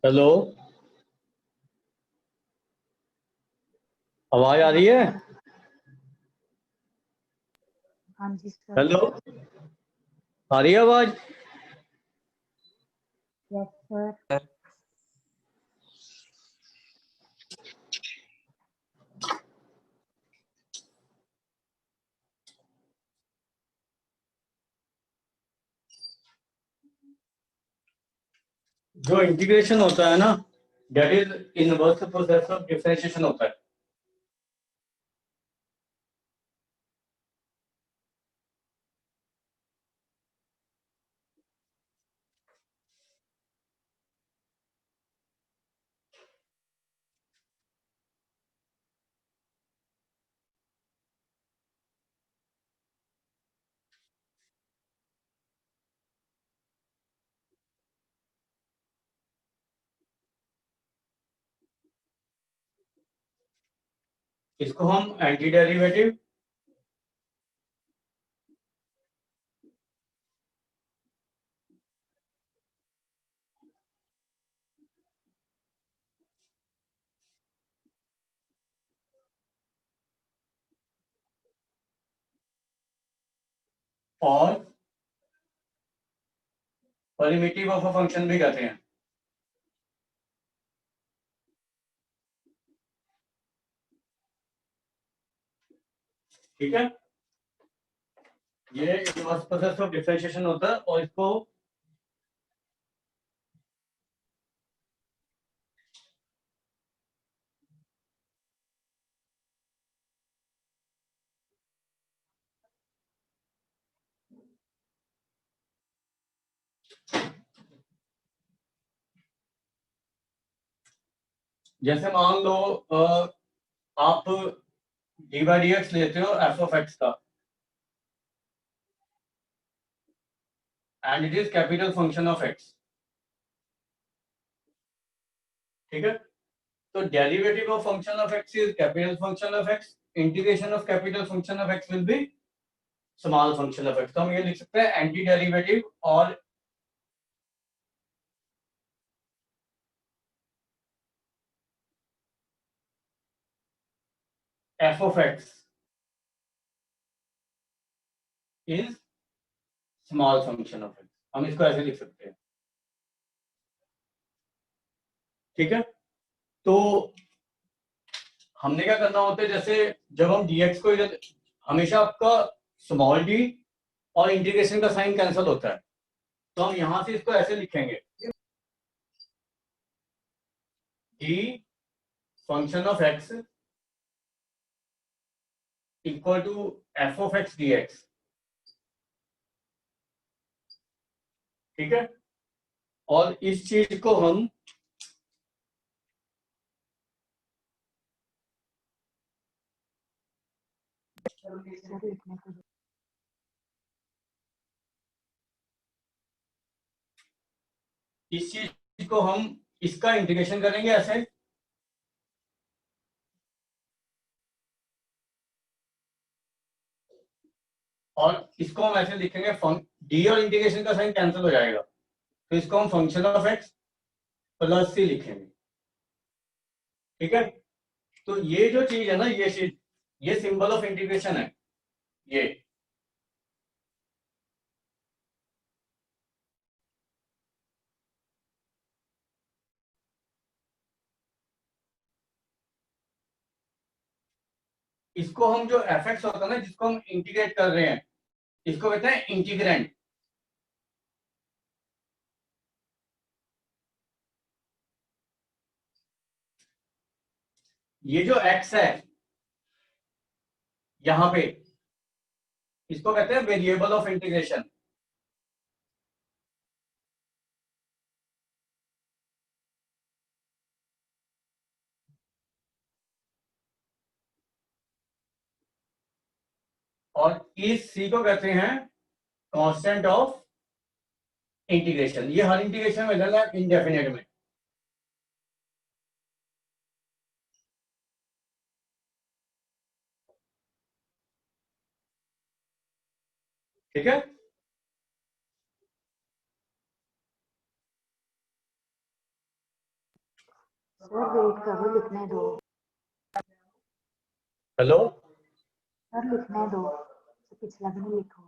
Hello. आवाज आ रही है? हाँ जी सर। हेलो, आ रही है आवाज? Yes sir. जो इंटीग्रेशन होता है ना, that is inverse process of differentiation होता है। इसको हम एंटी डेरिवेटिव और प्रिमिटिव ऑफ अ फंक्शन भी कहते हैं। ठीक है, ये इनवर्स प्रोसेस ऑफ डिफरेंशिएशन होता है और इसको जैसे मान लो आप डी बाई डी एक्स लेते हो एफ ऑफ एक्स का, and it is capital function of x. ठीक है, तो derivative of function of x is capital function of x, integration of capital function of x will be small function of x. तो हम ये लिख सकते हैं एंटी डेरिवेटिव और F of x is small function of x. हम इसको ऐसे लिख सकते हैं। ठीक है, तो हमने क्या करना होता है, जैसे जब हम dx को इधर, हमेशा आपका स्मॉल डी और इंटीग्रेशन का साइन कैंसिल होता है, तो हम यहां से इसको ऐसे लिखेंगे d function of x equal to f of x d x. ठीक है, और इस चीज को हम इसका इंटीग्रेशन करेंगे ऐसे, और इसको हम ऐसे लिखेंगे डी और इंटीग्रेशन का साइन कैंसिल हो जाएगा, तो इसको हम फंक्शन ऑफ एक्स प्लस सी लिखेंगे। ठीक है, तो ये जो चीज है ना, ये चीज, ये सिंबल ऑफ इंटीग्रेशन है। ये इसको हम, जो एफ एक्स होता है ना, जिसको हम इंटीग्रेट कर रहे हैं, इसको कहते हैं इंटीग्रेंट। ये जो एक्स है यहां पे, इसको कहते हैं वेरिएबल ऑफ इंटीग्रेशन। और इस सी को कहते हैं कांस्टेंट ऑफ इंटीग्रेशन। ये हर इंटीग्रेशन में है इंडेफिनेट में। ठीक है, सर वेट करो, लिखने दो। हेलो, सर लिखने दो, तो पिछला भी नहीं लिखो।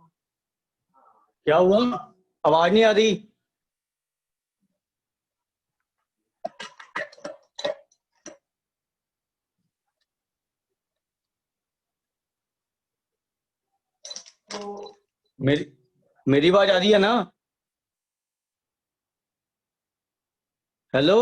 क्या हुआ? आवाज नहीं आ रही? मेरी मेरी आवाज आ रही है ना? हेलो,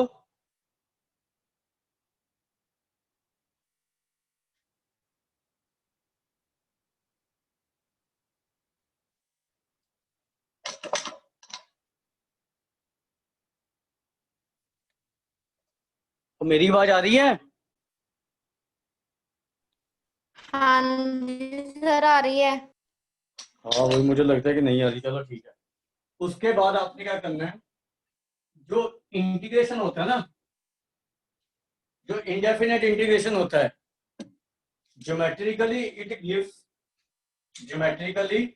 तो मेरी आवाज आ रही है? हाँ जी सर, आ रही है। हाँ, वही मुझे लगता है कि नहीं आ रही। चलो ठीक है। उसके बाद आपने क्या करना है, जो इंटीग्रेशन होता है ना, जो इंडेफिनेट इंटीग्रेशन होता है, geometrically it gives, geometrically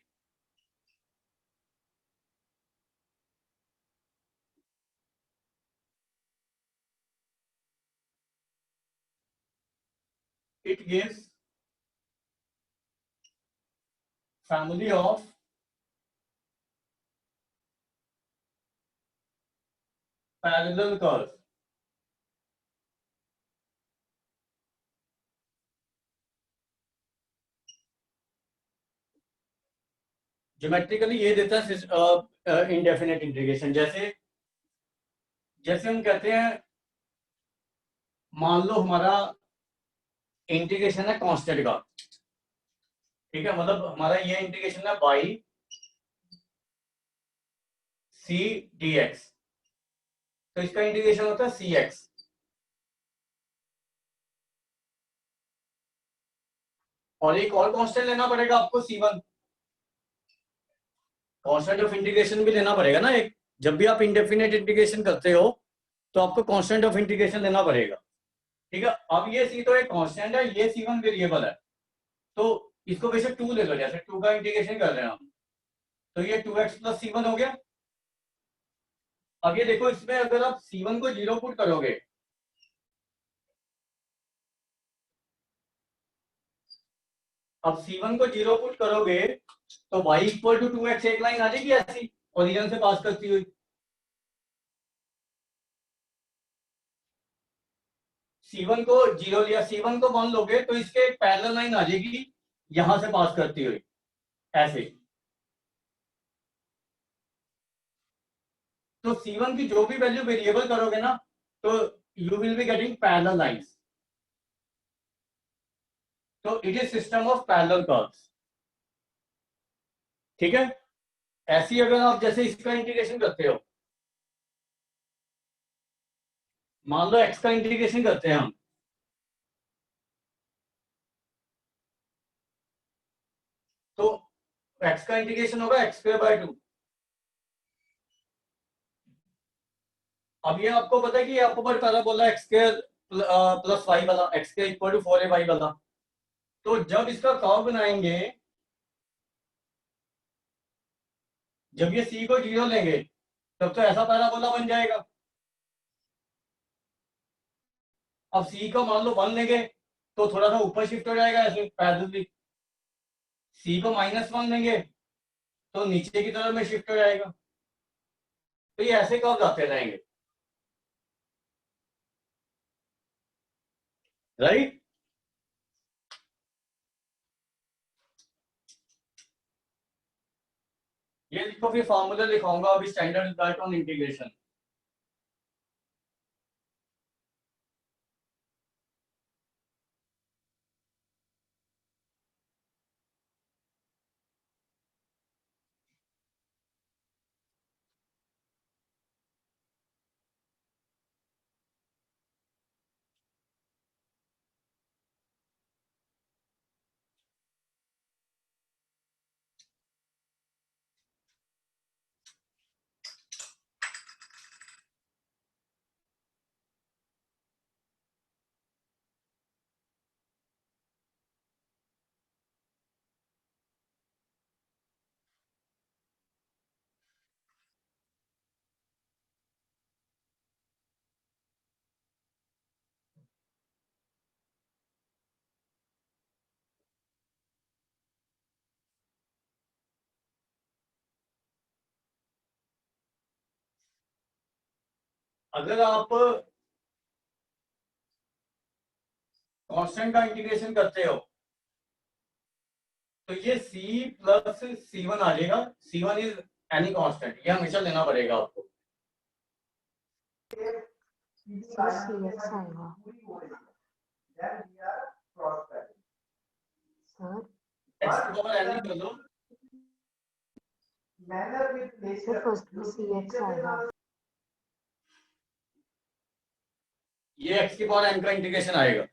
it gives family of parallel curves. Geometrically ये देता है इंडेफिनेट इंटीग्रेशन। जैसे जैसे हम कहते हैं, मान लो हमारा इंटीग्रेशन है कांस्टेंट का, ठीक है, मतलब हमारा ये इंटीग्रेशन है बाई सी डी एक्स, तो इसका इंटीग्रेशन होता है सी एक्स। और एक और कांस्टेंट लेना पड़ेगा आपको, C1, कांस्टेंट ऑफ इंटीग्रेशन भी लेना पड़ेगा ना एक। जब भी आप इंडेफिनेट इंटीग्रेशन करते हो तो आपको कांस्टेंट ऑफ इंटीग्रेशन लेना पड़ेगा, ठीक है। अब ये सी तो एक कांस्टेंट है, ये C1 वेरिएबल है, तो इसको वैसे 2 ले लो, जैसे 2 का इंटीग्रेशन कर रहे हैं हम, तो ये 2x प्लस C1 हो गया। अब ये देखो, इसमें अगर आप C1 को 0 पुट करोगे, अब C1 को 0 पुट करोगे तो y इक्वल टू 2x एक लाइन आ जाएगी ऐसी, ओरिजिन से पास करती हुई। C1 को 0 लिया, C1 को 1 लोगे तो इसके एक पैरेलल लाइन आ जाएगी यहां से पास करती हुई, ऐसे। तो C1 की जो भी वैल्यू वेरिएबल करोगे ना, तो you will be getting parallel lines. तो it is system of parallel curves, ठीक है। ऐसी अगर आप जैसे इसका इंटीग्रेशन करते हो, मान लो x का इंटीग्रेशन करते हैं हम, तो x का इंटीग्रेशन होगा x²/2। अब ये आपको पता है कि अपर पैराबोला x² प्लस वाई वाला, x² इक्वल टू 4a वाला, तो जब इसका कर्व बनाएंगे, जब ये c को 0 लेंगे, तब तो ऐसा पैराबोला बन जाएगा। अब c का मान लो 1 लेंगे तो थोड़ा सा ऊपर शिफ्ट हो जाएगा ऐसे पैरेलली। c को -1 लेंगे तो नीचे की तरफ में शिफ्ट हो जाएगा। तो ये ऐसे कर्व आते रहेंगे, राइट। ये लिखो, फिर फॉर्मूला लिखाऊंगा अभी, स्टैंडर्ड रिजल्ट ऑन इंटीग्रेशन। अगर आप कांस्टेंट का इंटीग्रेशन करते हो तो ये c प्लस c1 आ जाएगा। c1 इज एनी कांस्टेंट, ये हमेशा लेना पड़ेगा आपको। सर सी एक्स आएगा सर। x की पावर n कर लो। सर फर्स्ट में सी एक्स आएगा। ये x की पावर n का इंटीग्रेशन आएगा।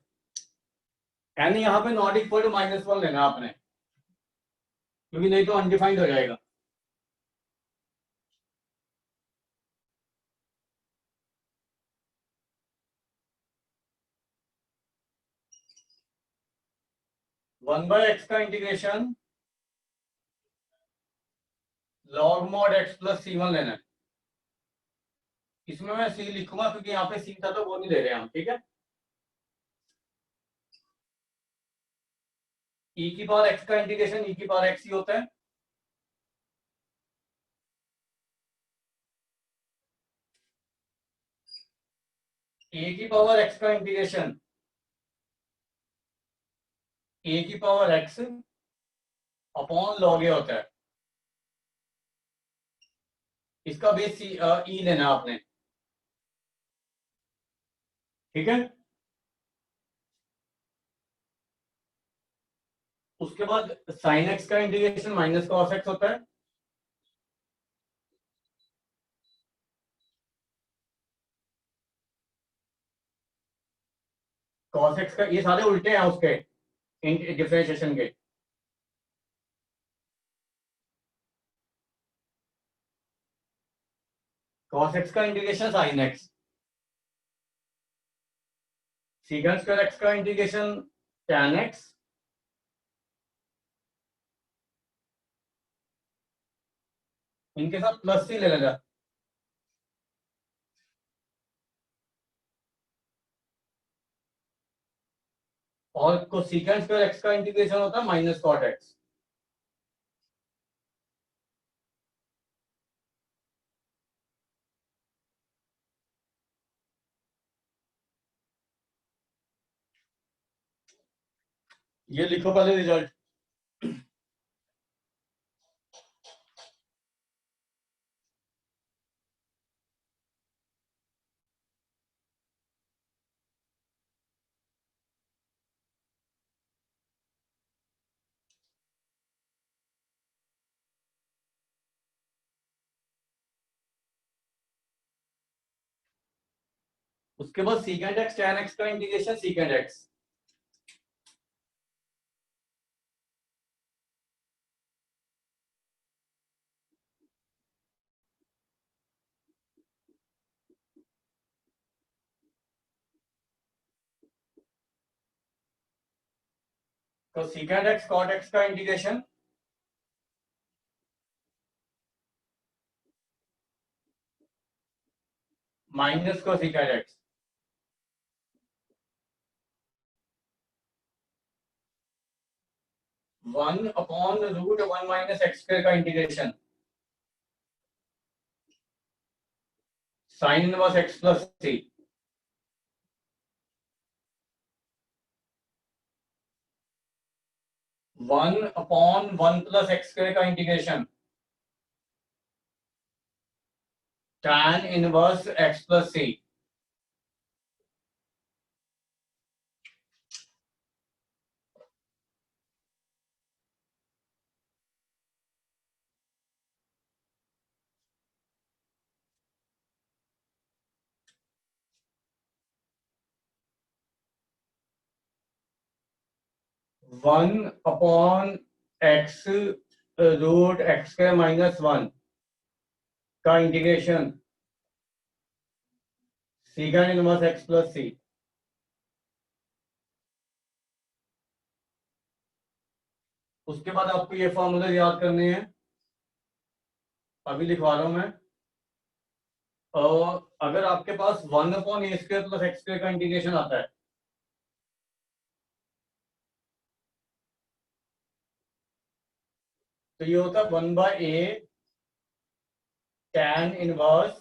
n यहाँ पे नॉट इक्वल टू -1 लेना आपने, क्योंकि नहीं तो अनडिफाइंड हो जाएगा। वन बाय एक्स का integration log mod x plus c1 लेना है। इसमें मैं c लिखूंगा क्योंकि यहाँ पे c था तो वो नहीं ले रहे हम, ठीक है। e की पावर x का इंटीग्रेशन e की पावर x ही होता है। a की पावर x का इंटीग्रेशन a की पावर x अपॉन लॉग ए होता है। इसका बेस e लेना आपने, ठीक है। उसके बाद साइन x का इंटीग्रेशन माइनस कॉस x होता है। कॉस x का, ये सारे उल्टे हैं उसके डिफरेंशिएशन के। कॉस x का integration sine x, secant square x का इंटीग्रेशन tan x, इनके साथ प्लस सी ले लेगा। और को सीकेंट स्क्वायर x का इंटीग्रेशन होता है माइनस कॉट x। ये लिखो पहले रिजल्ट। उसके बाद सीकेंट x tan x का इंटीग्रेशन सीकेंट x। तो सीकेंट x कॉट x का इंटीग्रेशन माइनस को secant x, one upon root one minus x square का integration sine inverse x plus C, one upon one plus x square का integration tan inverse x plus C. One upon x root x square minus one का integration secant inverse x plus C. उसके बाद आपको ये फॉर्मूले याद करने हैं, अभी लिखवा रहा हूं मैं। और अगर आपके पास one upon a square plus x square का इंटीग्रेशन आता है तो ये होता है one by a tan inverse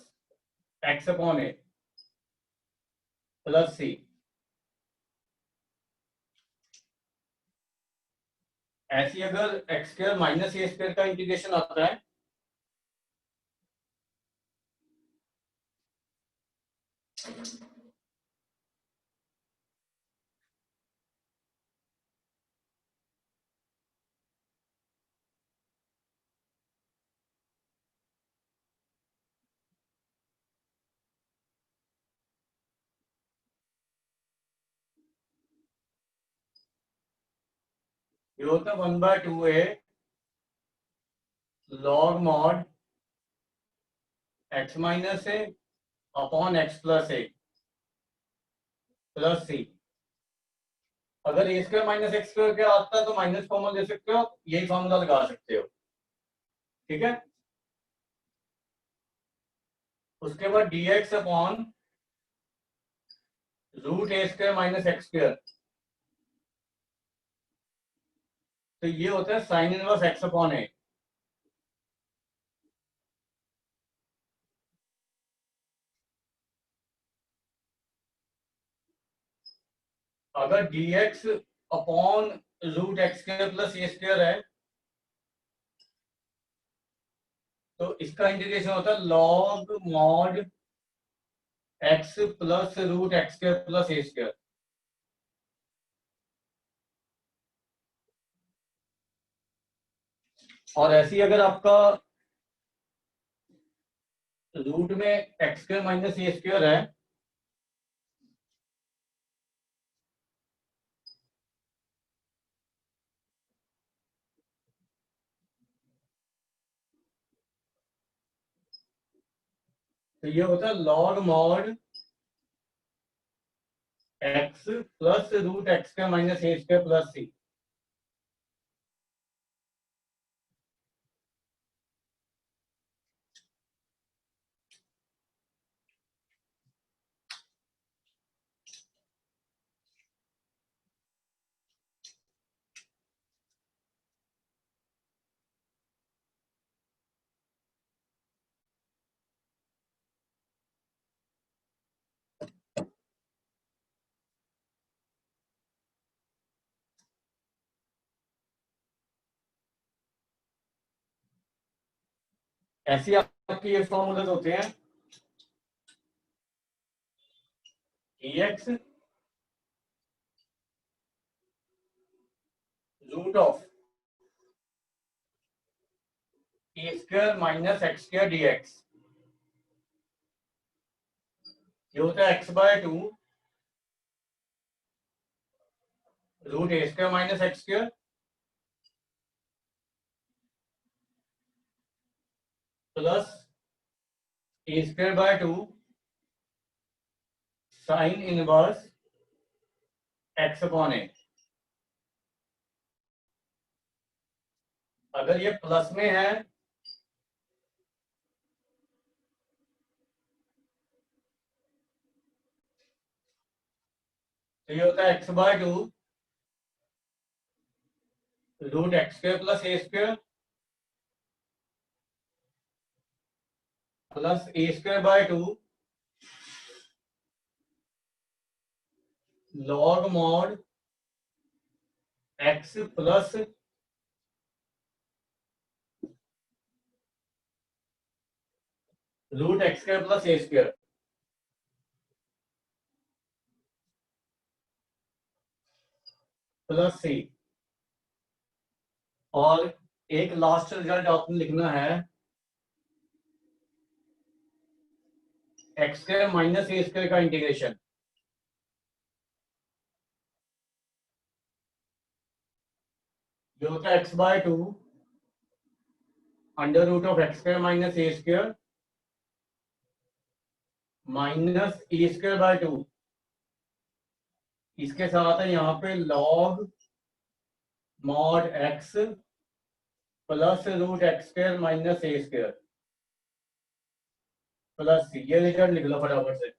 x upon a. Plus C. ऐसी अगर x square minus a square का इंटीग्रेशन आता है ये होता है 1/2a log mod x minus a upon x plus a plus C. अगर a square minus x square क्या आता है तो माइनस कॉमन ले सकते हो, यही फॉर्मूला लगा सकते हो। ठीक है, उसके बाद dx upon root a square minus x square, तो ये होता है sine inverse x upon a. अगर dx upon root x square plus a square है तो इसका इंटीग्रेशन होता है log mod x plus root x square plus a square. और ऐसे ही अगर आपका रूट में x square minus a square है तो ये होता है log mod x plus root x square minus a square plus C. ऐसे ही आपके ये फॉर्मूले होते हैं dx root of a square minus x square dx। ये होता है x/2 root a square minus x square plus a square by 2 sine inverse x upon a. अगर ये प्लस में है तो ये होता है x/2 root x square plus a square plus a square by 2 log mod x plus root x square plus a square plus C. और एक लास्ट रिजल्ट आपने लिखना है x square minus a square का इंटीग्रेशन। जो होता है x/2 under root of x square minus a square minus a square by 2। इसके साथ है यहाँ पे log mod x plus root x square minus a square plus सी। ये रिजल्ट लिख लो फटाफट से।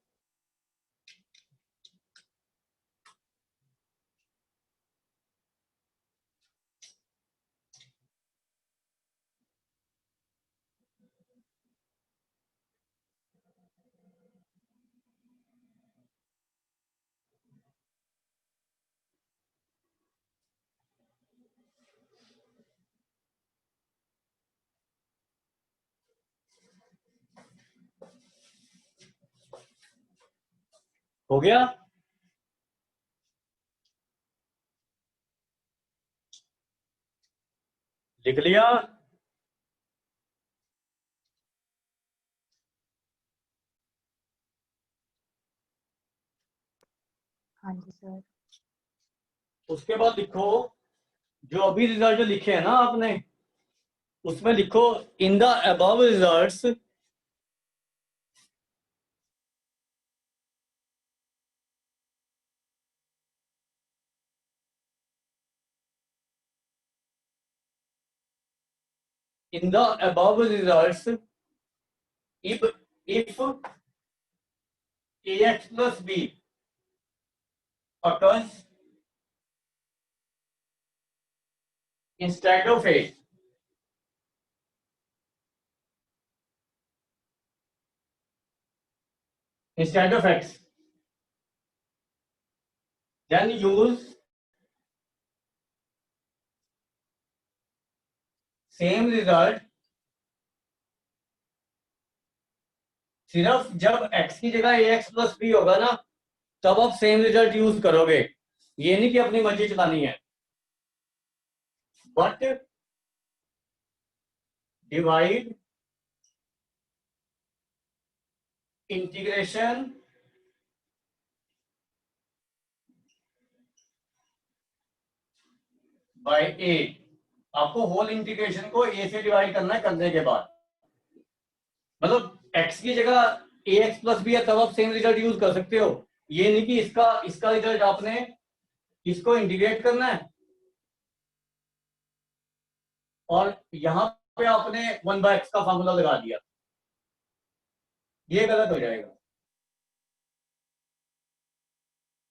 हो गया? लिख लिया? हाँ जी सर। उसके बाद लिखो जो अभी रिजल्ट लिखे हैं ना आपने, उसमें लिखो in the above results in the above results if ax plus b occurs instead of a, instead of x, then use same result सिर्फ जब x की जगह ax plus b होगा ना तब आप सेम रिजल्ट यूज करोगे, ये नहीं कि अपनी मर्जी चलानी है। बट डिवाइड इंटीग्रेशन बाय ए, आपको होल इंटीग्रेशन को ए से डिवाइड करना है करने के बाद, मतलब x की जगह ax प्लस बी है तब आप सेम रिजल्ट यूज कर सकते हो, ये नहीं कि इसका इसका रिजल्ट आपने इसको इंटीग्रेट करना है और यहां पे आपने 1/x का फॉर्मूला लगा दिया, ये गलत हो जाएगा।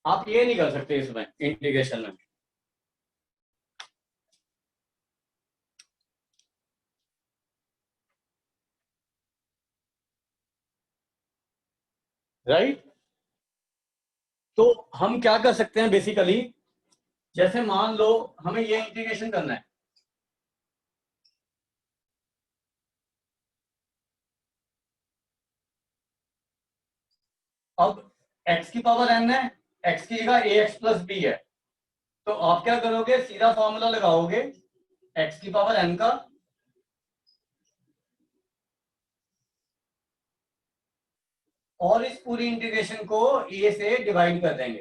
आप ये नहीं कर सकते इसमें इंटीग्रेशन में। राइट? तो हम क्या कर सकते हैं बेसिकली, जैसे मान लो हमें ये इंटीग्रेशन करना है, अब x की पावर n है, x की जगह ax प्लस b है, तो आप क्या करोगे सीधा फॉर्मूला लगाओगे x की पावर n का और इस पूरी इंटीग्रेशन को a से डिवाइड कर देंगे।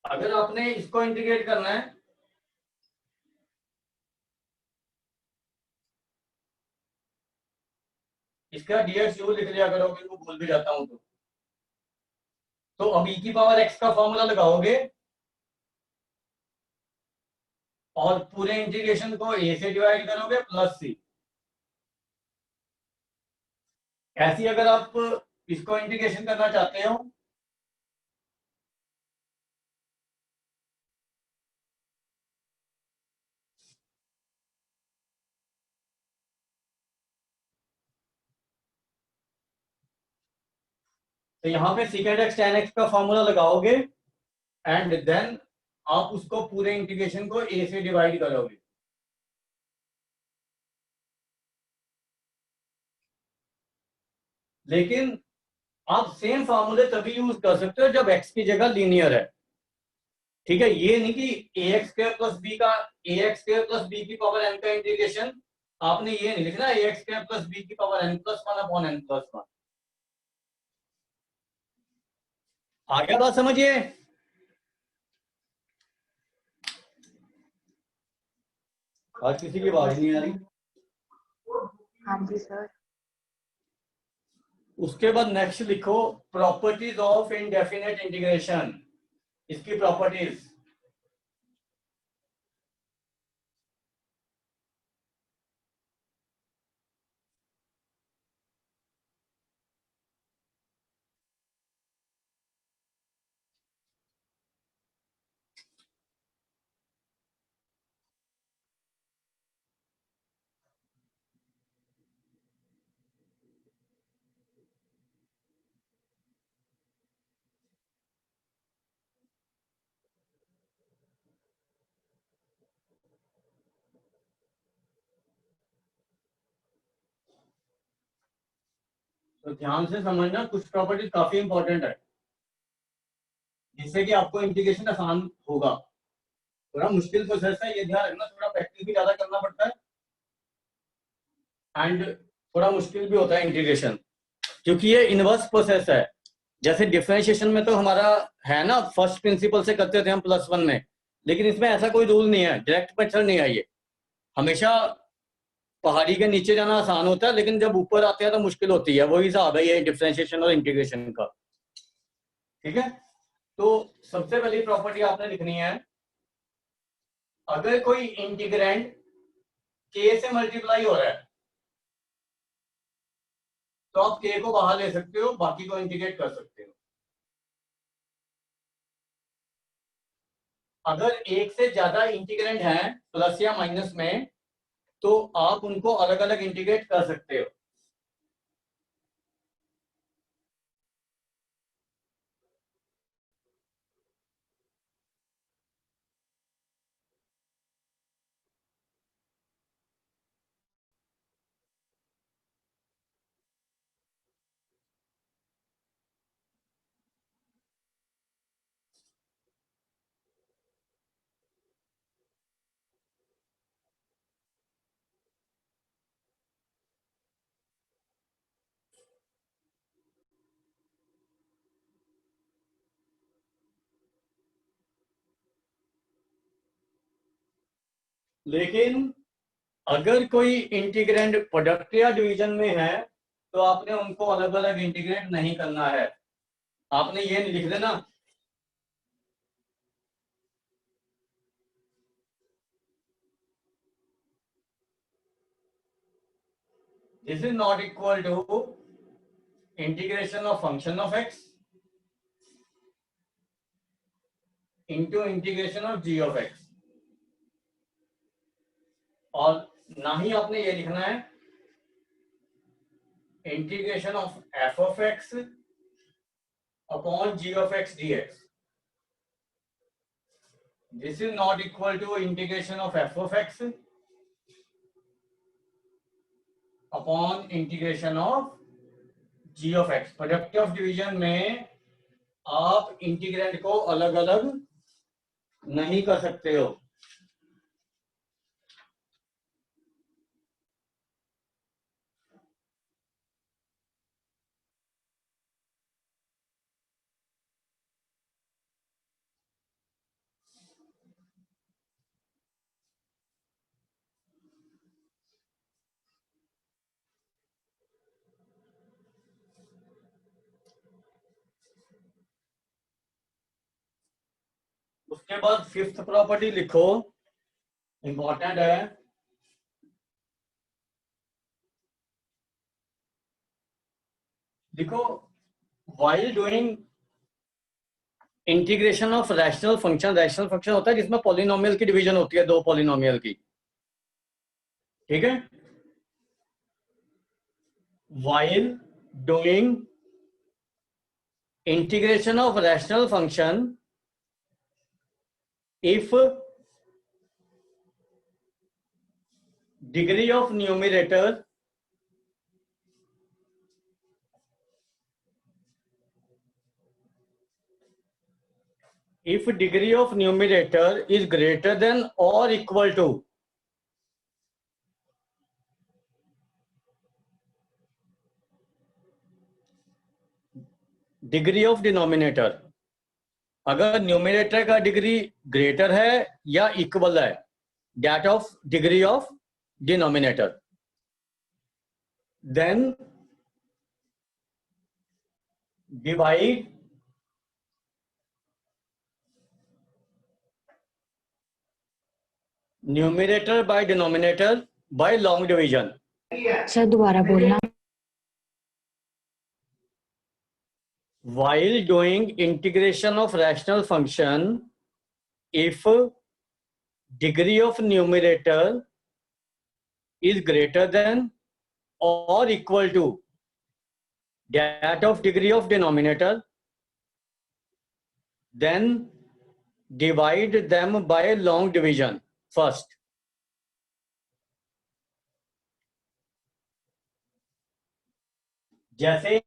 अगर आपने इसको इंटीग्रेट करना है इसका dx यू लिख लिया करोगे, वो भूल भी जाता हूं तो अब e की पावर x का फॉर्मूला लगाओगे और पूरे इंटीग्रेशन को a से डिवाइड करोगे प्लस c। ऐसी अगर आप इसको इंटीग्रेशन करना चाहते हो तो यहाँ पे secant x tan x का फॉर्मूला लगाओगे एंड देन आप उसको पूरे इंटीग्रेशन को a से डिवाइड करोगे। लेकिन आप सेम फॉर्मूले तभी यूज कर सकते हो जब x की जगह लीनियर है, ठीक है? ये नहीं कि ax स्क्वायर प्लस b का ax स्क्वायर प्लस b की पावर n का इंटीग्रेशन आपने ये नहीं लिखना ax स्क्वायर प्लस b की power n plus 1 upon n plus 1। आ गया बात समझिए? आज किसी की आवाज नहीं आ रही। हाँ जी सर। उसके बाद नेक्स्ट लिखो प्रॉपर्टीज ऑफ इनडेफिनेट इंटीग्रेशन, इसकी प्रॉपर्टीज। तो ध्यान से समझना, कुछ प्रॉपर्टीज काफी इंपॉर्टेंट है जिससे कि आपको इंटीग्रेशन आसान होगा। थोड़ा मुश्किल प्रोसेस है, ये ध्यान रखना, थोड़ा प्रैक्टिस भी ज्यादा करना पड़ता है एंड थोड़ा मुश्किल भी होता है इंटीग्रेशन, क्योंकि ये इनवर्स प्रोसेस है। जैसे डिफरेंशिएशन में तो हमारा है ना, फर्स्ट प्रिंसिपल से करते थे हम +1 में, लेकिन इसमें ऐसा कोई रूल नहीं है, डायरेक्ट मेथड नहीं है ये। हमेशा पहाड़ी के नीचे जाना आसान होता है, लेकिन जब ऊपर आते हैं तो मुश्किल होती है। वही हिसाब है ये डिफरेंशिएशन और इंटीग्रेशन का। ठीक है, तो सबसे पहली प्रॉपर्टी आपने लिखनी है, अगर कोई इंटीग्रेंड k से मल्टीप्लाई हो रहा है तो आप k को बाहर ले सकते हो, बाकी को इंटीग्रेट कर सकते हो। अगर एक से ज्यादा इंटीग्रेंड है प्लस या माइनस में, तो आप उनको अलग अलग इंटीग्रेट कर सकते हो। लेकिन अगर कोई इंटीग्रेंड प्रोडक्ट या डिवीजन में है तो आपने उनको अलग अलग इंटीग्रेट नहीं करना है। आपने ये नहीं लिख देना this is not equal to integration of function of x into integration of g of x, और ना ही आपने ये लिखना है integration of f of x upon g of x dx। This is not equal to integration of f of x upon integration of g of x। Product of division में आप integrand को अलग अलग नहीं कर सकते हो। उसके बाद फिफ्थ प्रॉपर्टी लिखो, इंपॉर्टेंट है। देखो, while doing integration of rational function होता है जिसमें पॉलिनोमियल की डिवीजन होती है, दो पॉलिनोमियल की। ठीक है, while doing integration of rational function, if degree of numerator is greater than or equal to degree of denominator, अगर न्यूमिनेटर का डिग्री ग्रेटर है या इक्वल है that of degree of denominator, then divide numerator by denominator by long division. Sir दोबारा बोलना। While doing integration of rational function, if degree of numerator is greater than or equal to that of degree of denominator, then divide them by long division first. जैसे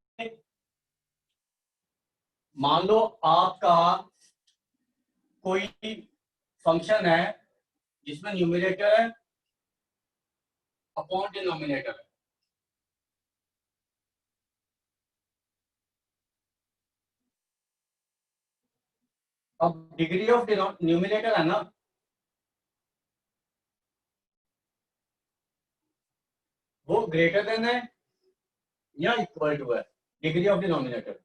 मान लो आपका कोई function है जिसमें numerator है upon denominator है, अब degree of numerator है ना, वो ग्रेटर देन है या इक्वल टू है डिग्री ऑफ डिनोमिनेटर।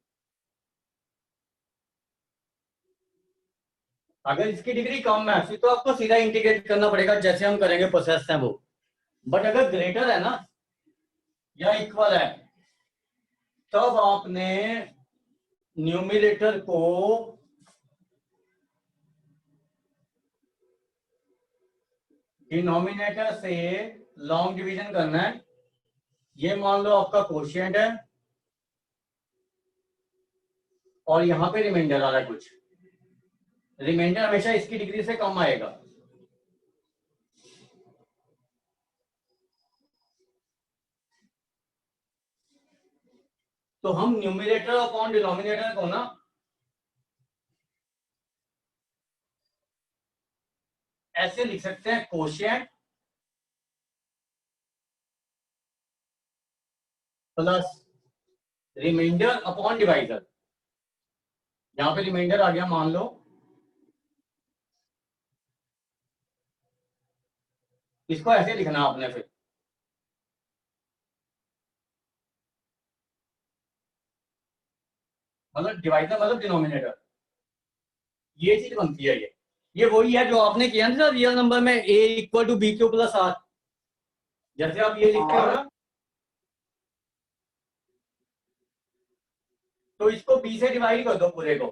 अगर इसकी डिग्री कम है फिर तो आपको सीधा इंटीग्रेट करना पड़ेगा जैसे हम करेंगे प्रोसेस है वो। बट अगर ग्रेटर है ना या इक्वल है तब आपने न्यूमरेटर को डिनोमिनेटर से लॉन्ग डिवीजन करना है। ये मान लो आपका कोशिएंट है और यहां पे रिमाइंडर आ रहा है कुछ, रिमाइंडर हमेशा इसकी डिग्री से कम आएगा। तो हम न्यूमरेटर अपॉन डिनोमिनेटर को ना ऐसे लिख सकते हैं, quotient plus remainder upon divisor. यहां पे रिमाइंडर आ गया मान लो, इसको ऐसे लिखना आपने फिर, मतलब डिवाइजर मतलब डिनोमिनेटर, ये चीज बनती है। ये वही है जो आपने किया ना रियल नंबर में a equal to b q plus r, जैसे आप ये लिखते हो ना तो इसको b से डिवाइड कर दो पूरे को,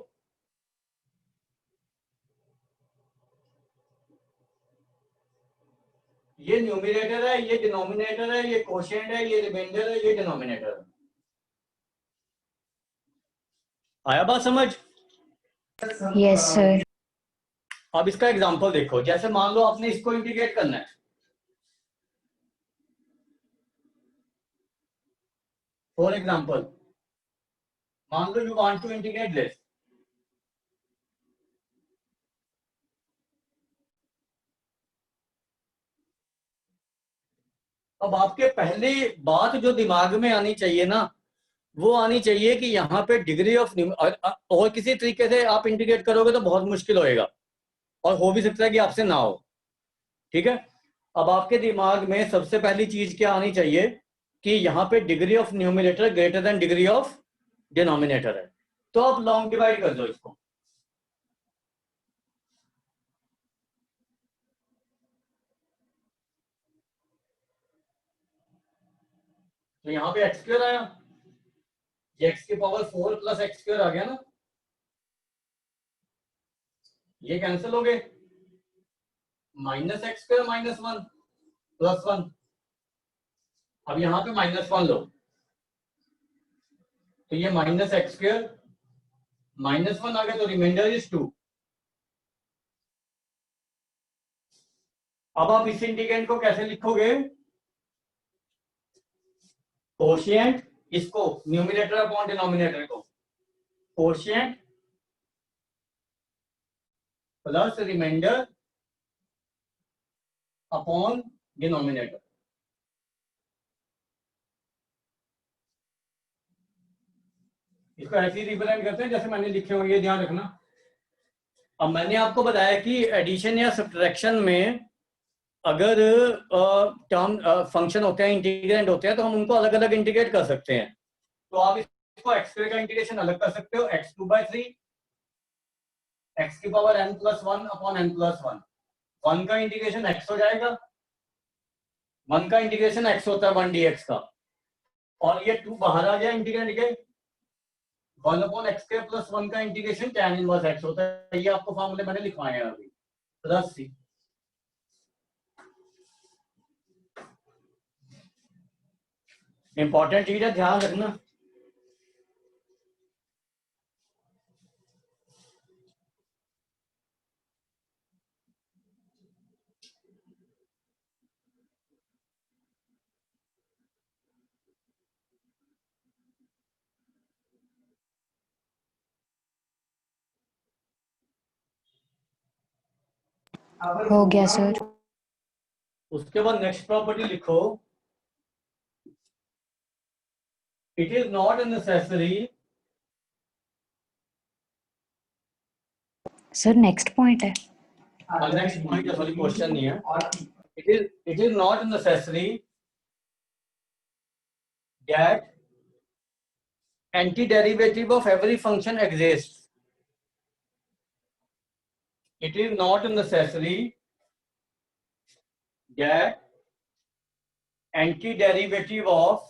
ये न्यूमरेटर है, ये डिनोमिनेटर है, ये कोशिएंट है, ये रिमाइंडर है, ये डिनोमिनेटर है। आया बात समझ? Yes sir. अब इसका एग्जांपल देखो, जैसे मान लो आपने इसको इंटीग्रेट करना है, फॉर एग्जांपल मान लो you want to integrate this, अब आपके पहले बात जो दिमाग में आनी चाहिए ना वो आनी चाहिए कि यहाँ पे डिग्री ऑफ, और किसी तरीके से आप इंटीग्रेट करोगे तो बहुत मुश्किल होएगा और हो भी सकता है कि आपसे ना हो। ठीक है, अब आपके दिमाग में सबसे पहली चीज क्या आनी चाहिए कि यहाँ पे degree of numerator greater than degree of denominator है, तो आप लॉन्ग डिवाइड कर दो इसको। तो यहाँ पे एक्स स्क्वायर आया, ये एक्स की पावर 4 प्लस एक्स स्क्वायर आ गया ना, ये कैंसिल हो गए, minus x square minus 1 plus 1, अब यहाँ पे माइनस 1 लो तो ये माइनस एक्स स्क्वायर माइनस 1 आ गया, तो रिमाइंडर इज 2। अब आप इस इंटीग्रेंट को कैसे लिखोगे, कोशिएंट, इसको न्यूमरेटर अपॉन डिनोमिनेटर को, quotient plus remainder upon denominator. इसको ऐसे ही रिप्रेजेंट करते हैं जैसे मैंने लिखे होंगे, ध्यान रखना। अब मैंने आपको बताया कि एडिशन या सब्ट्रैक्शन में अगर टर्म फंक्शन होते हैं, इंटीग्रेंट होते हैं, तो हम उनको अलग अलग इंटीग्रेट कर सकते हैं। तो आप इसको एक्स स्क्वायर का इंटीग्रेशन अलग कर सकते हो, x2/3 एक्स की पावर n+1 अपॉन n+1, 1 का इंटीग्रेशन x हो जाएगा, 1 का इंटीग्रेशन x होता है 1 dx का, और ये 2 बाहर आ गया इंटीग्रेंट के, 1 अपॉन एक्स स्क्वायर प्लस 1 का इंटीग्रेशन tan इनवर्स x होता है। ये आपको फॉर्मूले मैंने लिखवाए हैं अभी, प्लस c। इंपॉर्टेंट चीज है, ध्यान रखना। हो गया सर। उसके बाद नेक्स्ट प्रॉपर्टी लिखो, it is not necessary, sir next point है। नेक्स्ट पॉइंट सॉरी क्वेश्चन नहीं है, it is not necessary that antiderivative of every function exists. It is not necessary that antiderivative of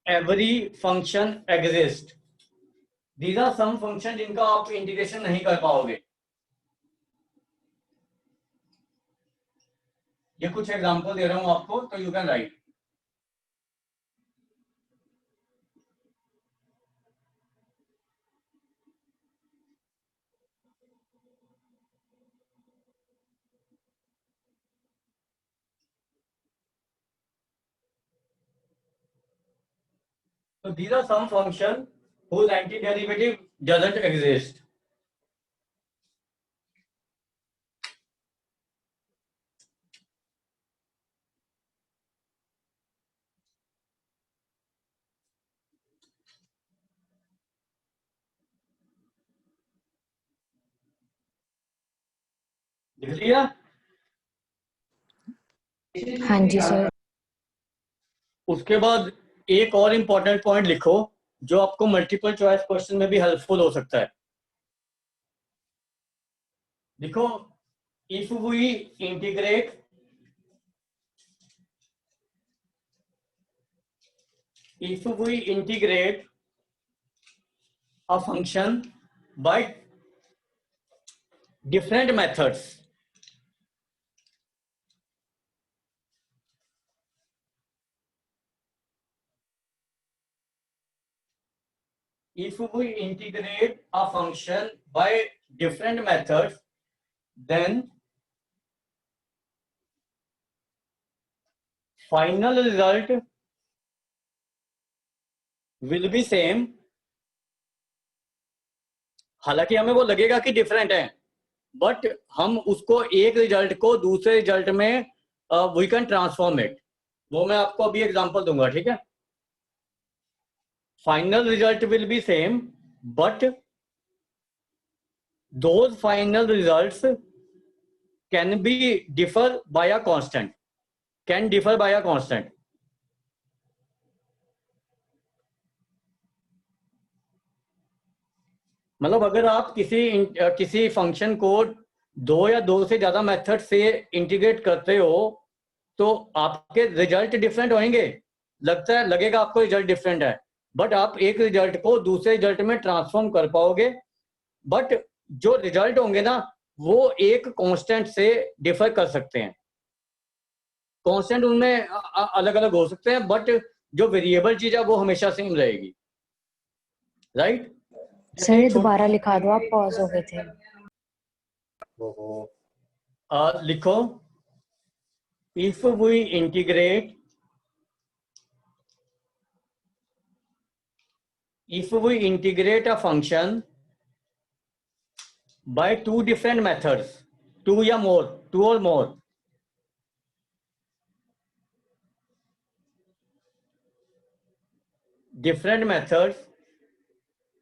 every function exists. These are some functions जिनका आप integration नहीं कर पाओगे. ये कुछ एग्जांपल दे रहा हूं आपको, तो you can write. So these are some functions whose antiderivative doesn't exist. लिख लिया? हाँ जी सर। उसके बाद एक और इंपॉर्टेंट पॉइंट लिखो जो आपको मल्टीपल चॉइस क्वेश्चन में भी हेल्पफुल हो सकता है. देखो, if we integrate a function by different methods, if we integrate a function by different methods, then final result will be same. हालांकि हमें वो लगेगा कि डिफरेंट है, बट हम उसको एक रिजल्ट को दूसरे रिजल्ट में वी कैन ट्रांसफॉर्म इट. वो मैं आपको अभी एग्जांपल दूंगा, ठीक है. Final result will be same, but those final results can be differ by a constant, can differ by a constant. मतलब अगर आप किसी फंक्शन को दो या दो से ज्यादा मेथड से इंटीग्रेट करते हो तो आपके रिजल्ट डिफरेंट होंगे. लगेगा आपको रिजल्ट डिफरेंट है, बट आप एक रिजल्ट को दूसरे रिजल्ट में ट्रांसफॉर्म कर पाओगे. बट जो रिजल्ट होंगे ना वो एक कांस्टेंट से डिफर कर सकते हैं. कांस्टेंट उनमें अलग अलग हो सकते हैं, बट जो वेरिएबल चीज है वो हमेशा सेम रहेगी. राइट? सर ये दोबारा लिखा दो, आप पॉज हो गए थे. लिखो, if we integrate a function by two different methods, two or more, different methods,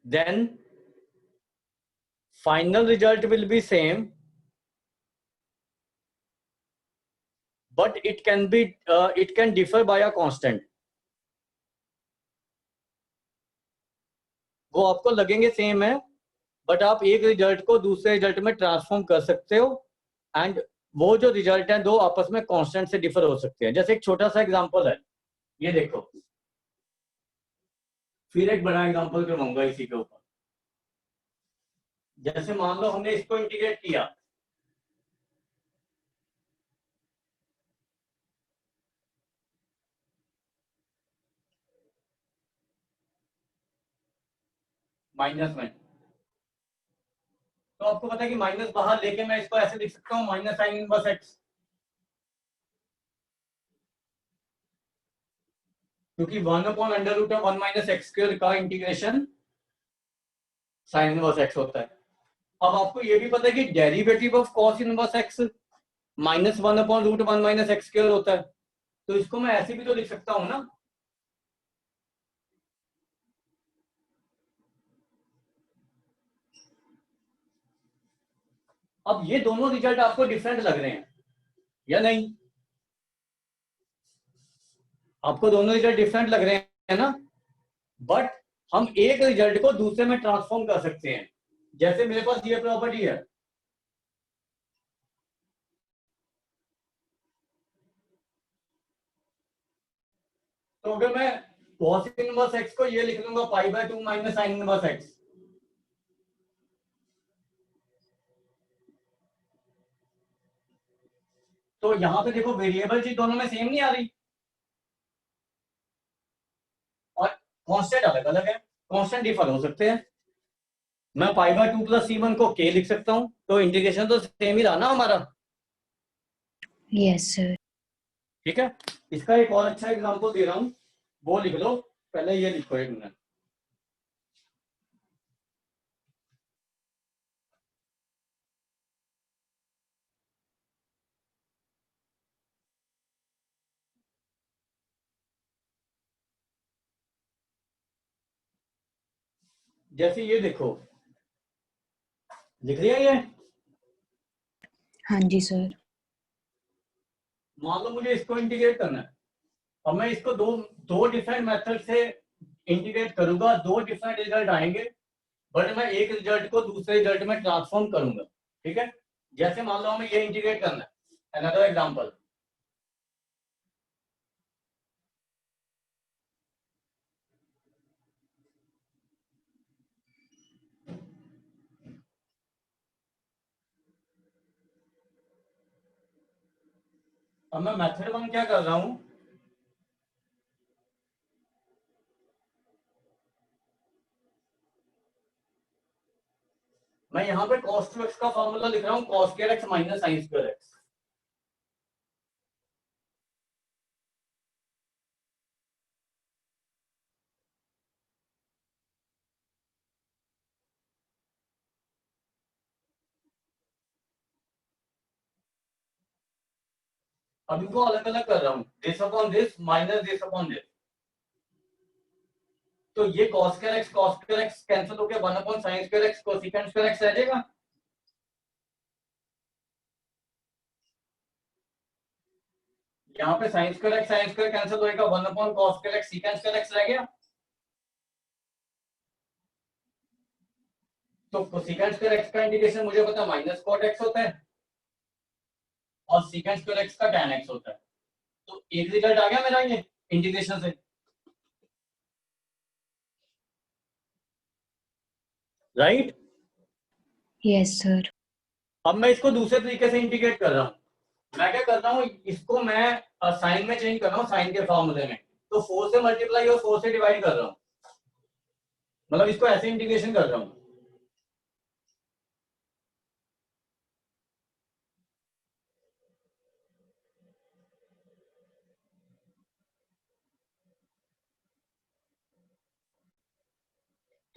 then final result will be same, but it can differ by a constant. वो आपको लगेंगे सेम है, बट आप एक रिजल्ट को दूसरे रिजल्ट में transform कर सकते हो, एंड वो जो रिजल्ट है दो आपस में कांस्टेंट से डिफर हो सकते हैं. जैसे एक छोटा सा एग्जांपल है, ये देखो, फिर एक बड़ा एग्जांपल करवाऊंगा इसी के ऊपर. जैसे मान लो हमने इसको इंटीग्रेट किया, माइनस में, तो आपको पता है कि माइनस बाहर लेके मैं इसको ऐसे लिख सकता हूँ, माइनस साइन इनवर्स एक्स, क्योंकि 1/√1 - x² का इंटीग्रेशन साइन इनवर्स एक्स होता है. अब आपको ये भी पता है कि derivative of cos inverse x -1/√1 - x square होता है, तो इसको मैं ऐसे भी तो लिख सकता हूं ना। अब ये दोनों रिजल्ट आपको डिफरेंट लग रहे हैं या नहीं? आपको दोनों रिजल्ट डिफरेंट लग रहे हैं ना, बट हम एक रिजल्ट को दूसरे में ट्रांसफॉर्म कर सकते हैं। जैसे मेरे पास ये प्रॉपर्टी है, तो अगर मैं cos इनवर्स x को ये लिख लूंगा π/2 - sin इनवर्स x, तो यहां पे देखो वेरिएबल चीज दोनों में सेम नहीं आ रही और कांस्टेंट अलग अलग है, कांस्टेंट डिफर हो सकते हैं। मैं π/2 + c1 को k लिख सकता हूं, तो इंटीग्रेशन तो सेम ही रहा ना हमारा। Yes sir. ठीक है, इसका एक और अच्छा एग्जांपल दे रहा हूं, वो लिख लो। पहले ये लिखो एक मिनट। जैसे ये देखो, लिख लिया ये? हाँ जी सर। मान लो मुझे इसको इंटीग्रेट करना है। अब मैं इसको दो दो डिफरेंट मेथड से इंटीग्रेट करूंगा, दो डिफरेंट रिजल्ट आएंगे, बट मैं एक रिजल्ट को दूसरे रिजल्ट में ट्रांसफॉर्म करूंगा। ठीक है, जैसे मान लो हमें ये इंटीग्रेट करना है। अनदर एग्जांपल, अब मैं मेथड 1 क्या कर रहा हूं, मैं यहाँ पे cos 2x का फॉर्मूला लिख रहा हूँ, cos square x - sin square x। अब इनको अलग अलग कर रहा हूँ, this upon this minus this upon this. तो ये cos स्क्वायर x कैंसिल होकर 1/sin square x cosecant square x रह जाएगा। यहाँ पे sin स्क्वायर कैंसिल होएगा, 1/cos square x secant square x रह गया। तो कोसेकेंट स्क्वायर x का इंटीग्रेशन मुझे पता है -cot x होता है और secant स्क्वायर x का tan x होता है। तो एक रिजल्ट आ गया मेरा ये इंटीग्रेशन से, राइट? Yes sir. अब मैं इसको दूसरे तरीके से इंटीग्रेट कर रहा हूँ। मैं क्या कर रहा हूँ, इसको मैं साइन में चेंज कर रहा हूँ, साइन के फॉर्मूले में। तो 4 से मल्टीप्लाई और 4 से डिवाइड कर रहा हूँ, मतलब इसको ऐसे इंटीग्रेशन कर रहा हूँ।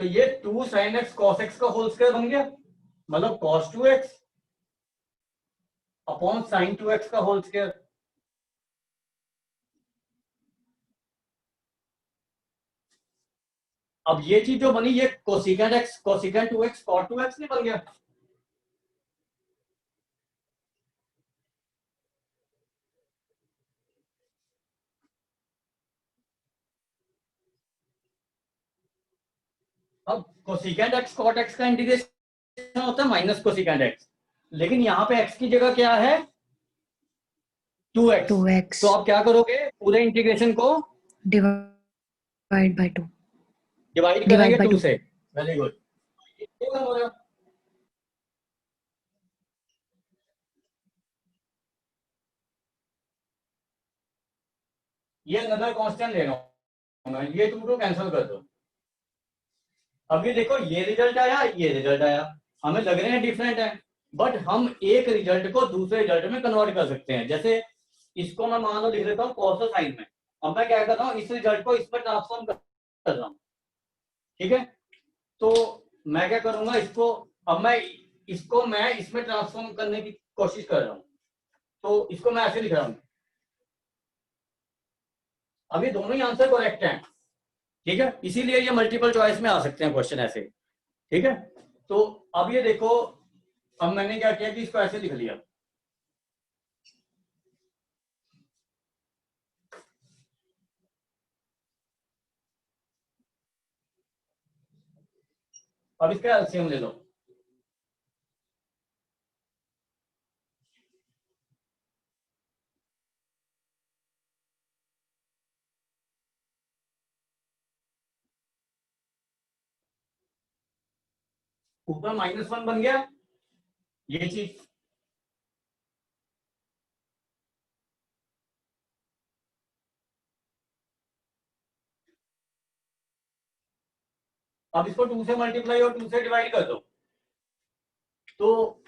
तो ये 2 sin x cos x का होल स्क्वायर बन गया, मतलब cos 2x upon sin 2x का होल स्क्वायर। अब ये चीज जो बनी, ये cosecant x cosecant 2x cot 2x नहीं बन गया? अब कोसिकेंट x cot x का इंटीग्रेशन होता है माइनस कोसिकेंट x, लेकिन यहाँ पे x की जगह क्या है, 2x। 2x तो आप क्या करोगे, पूरे इंटीग्रेशन को डिवाइड बाय 2। डिवाइड Divide करेंगे by 2 2. से। Very good. ये अनदर कांस्टेंट लेना, ये 2 कैंसिल कर दो। अभी देखो ये रिजल्ट आया, ये रिजल्ट आया, हमें लग रहे हैं डिफरेंट है, बट हम एक रिजल्ट को दूसरे रिजल्ट में कन्वर्ट कर सकते हैं। जैसे इसको मैं मान लो लिख देता हूँ cos साइन में। अब मैं क्या कर रहा हूँ, इस रिजल्ट को इस पर ट्रांसफॉर्म कर रहा हूँ। ठीक है, तो मैं क्या करूंगा, इसको अब मैं इसको मैं इसमें ट्रांसफॉर्म करने की कोशिश कर रहा हूं, तो इसको मैं ऐसे लिख रहा हूं। अभी दोनों ही आंसर करेक्ट हैं, ठीक है, इसीलिए ये मल्टीपल चॉइस में आ सकते हैं क्वेश्चन ऐसे, ठीक है। तो अब ये देखो, अब मैंने क्या किया कि इसको ऐसे लिख लिया। अब इसका एलसीएम ले लो। ऊपर -1 बन गया ये चीज, अब इसको 2 से मल्टीप्लाई और 2 से डिवाइड कर दो, तो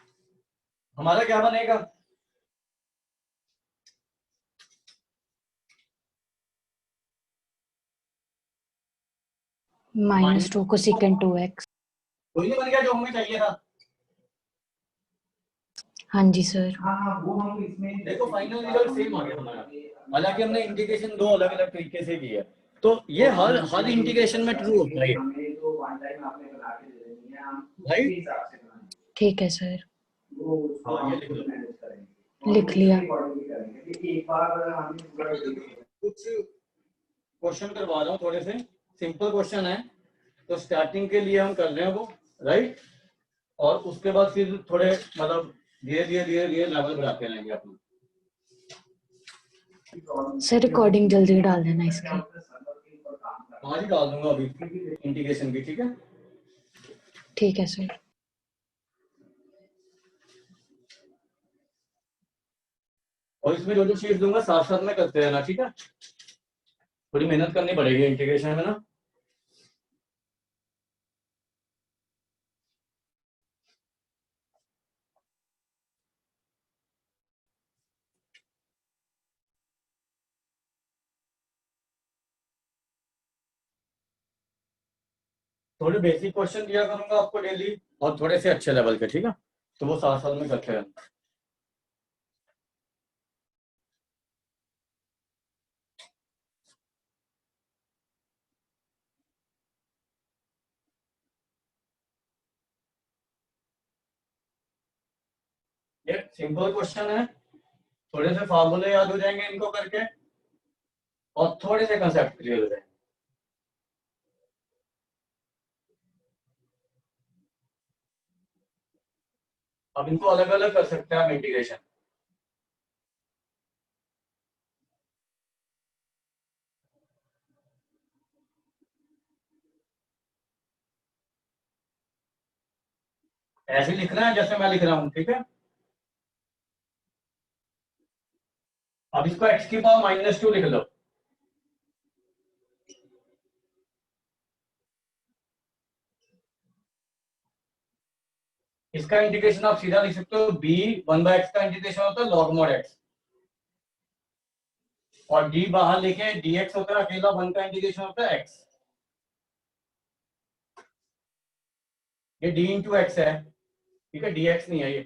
हमारा क्या बनेगा? -2 को सेकेंड 2x। वही नहीं बन गया जो हमें चाहिए था। हाँ जी सर। वो हम इसमें देखो फाइनल रिजल्ट सेम आ गया हमारा, हालांकि हमने इंटीग्रेशन 2 अलग अलग तरीके से की है। तो ये हर इंटीग्रेशन में ट्रू होता है, राइट? ठीक है सर, हाँ ये लिख लो। लिख लिया। कुछ क्वेश्चन करवा रहा हूँ, थोड़े से सिंपल क्वेश्चन है, तो स्टार्टिंग के लिए हम कर रहे हैं वो, राइट। और उसके बाद फिर थोड़े मतलब धीरे धीरे लेवल बढ़ाते रहेंगे अपना। सर रिकॉर्डिंग जल्दी डाल देना इसकी। आज ही डाल दूंगा अभी इंटीग्रेशन की, ठीक है। ठीक है सर। और इसमें जो शीट दूंगा साथ साथ में करते रहना, ठीक है। थोड़ी मेहनत करनी पड़ेगी इंटीग्रेशन में ना। थोड़े बेसिक क्वेश्चन दिया करूंगा आपको डेली, और थोड़े से अच्छे लेवल के, ठीक है। तो वो साथ साथ में करते रहना। ये सिंपल क्वेश्चन है, थोड़े से फार्मूले याद हो जाएंगे इनको करके, और थोड़े से कंसेप्ट क्लियर हो जाएंगे। अब इनको अलग अलग कर सकते हैं हम इंटीग्रेशन। ऐसे लिखना है जैसे मैं लिख रहा हूँ, ठीक है। अब इसको x की पावर -2 लिख लो। इसका इंटीग्रेशन आप सीधा लिख सकते हो, b 1/x का इंटीग्रेशन होता है log mod x, और d बाहर लेके dx होता है अकेला, 1 का इंटीग्रेशन होता है x। ये d इंटू एक्स है, ठीक है, dx नहीं है ये।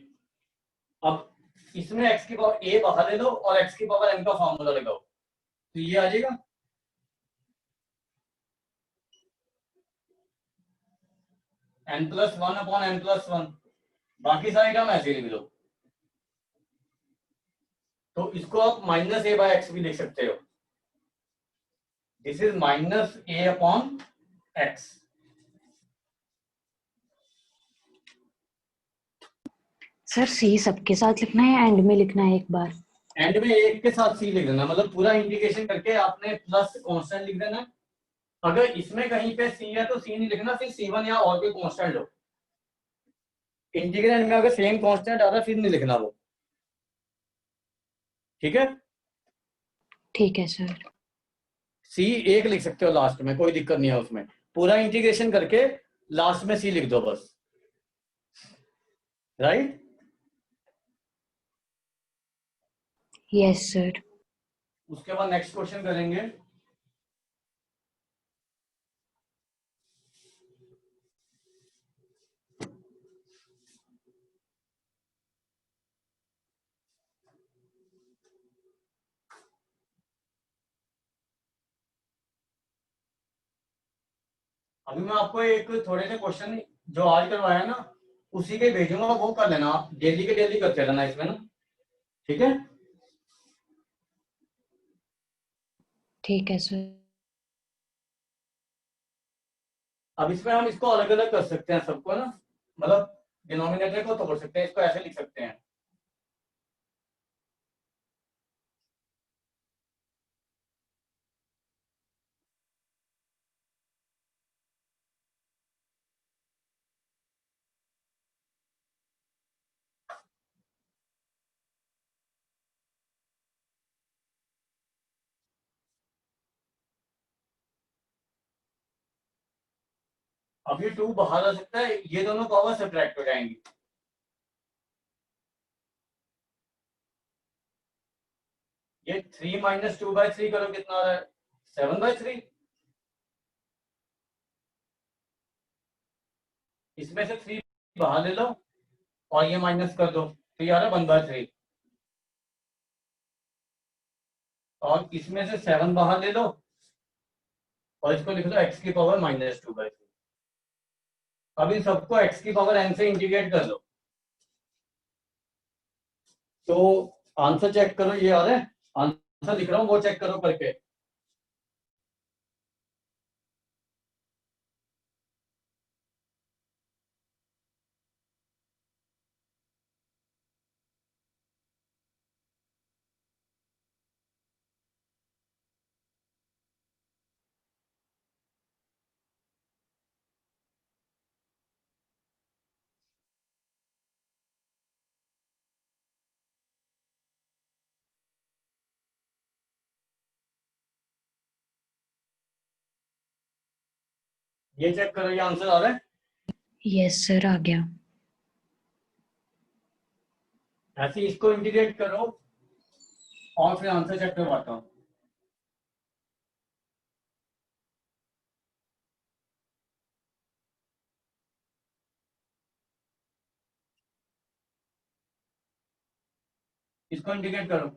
अब इसमें x की पावर a बाहर ले लो और x की पावर n का फॉर्मूला लगाओ, तो ये आ जाएगा n+1/n+1। बाकी सारी टर्म ऐसे लिख लो। तो इसको आप -a/x भी लिख सकते हो, दिस इज -a/x। सर सी सबके साथ लिखना है या एंड में लिखना है एक बार? एंड में एक के साथ सी लिख देना, मतलब पूरा इंटीग्रेशन करके आपने प्लस कांस्टेंट लिख देना। अगर इसमें कहीं पे सी है तो सी नहीं लिखना, फिर C1 या और कोई कांस्टेंट लो। इंटीग्रेंड में अगर सेम कांस्टेंट आ रहा है फिर नहीं लिखना वो, ठीक है। ठीक है सर। सी एक लिख सकते हो लास्ट में, कोई दिक्कत नहीं है उसमें। पूरा इंटीग्रेशन करके लास्ट में सी लिख दो बस, राइट। Yes sir. उसके बाद नेक्स्ट क्वेश्चन करेंगे। अभी मैं आपको एक थोड़े से क्वेश्चन जो आज करवाया ना उसी के भेजूंगा, वो कर लेना आप, डेली के डेली करते रहना इसमें ना, ठीक है। ठीक है सर। अब इसमें हम इसको अलग अलग कर सकते हैं सबको ना, मतलब डिनोमिनेटर को तोड़ सकते हैं, इसको ऐसे लिख सकते हैं। अब ये 2 बाहर आ सकता है, ये दोनों पावर सब्ट्रैक्ट हो जाएंगी। ये 3 माइनस 2/3 करो, कितना आ रहा है? 7/3। इसमें से 3 बाहर ले लो और ये माइनस कर दो, तो ये आ रहा है 1/3। और इसमें से 7 बाहर ले लो और इसको लिख लो x की पावर -2/3। अब इन सबको x की पावर n से इंटीग्रेट कर लो, तो आंसर चेक करो, ये आ रहा है आंसर लिख रहा हूं, वो चेक करो करके। ये चेक करो, ये आंसर आ रहा है। यस सर, आ गया। ऐसे इसको इंटीग्रेट करो और फिर आंसर चेक करवाता हूँ। इसको इंटीग्रेट करो।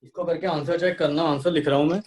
इसको करके आंसर चेक करना, आंसर लिख रहा हूं मैं।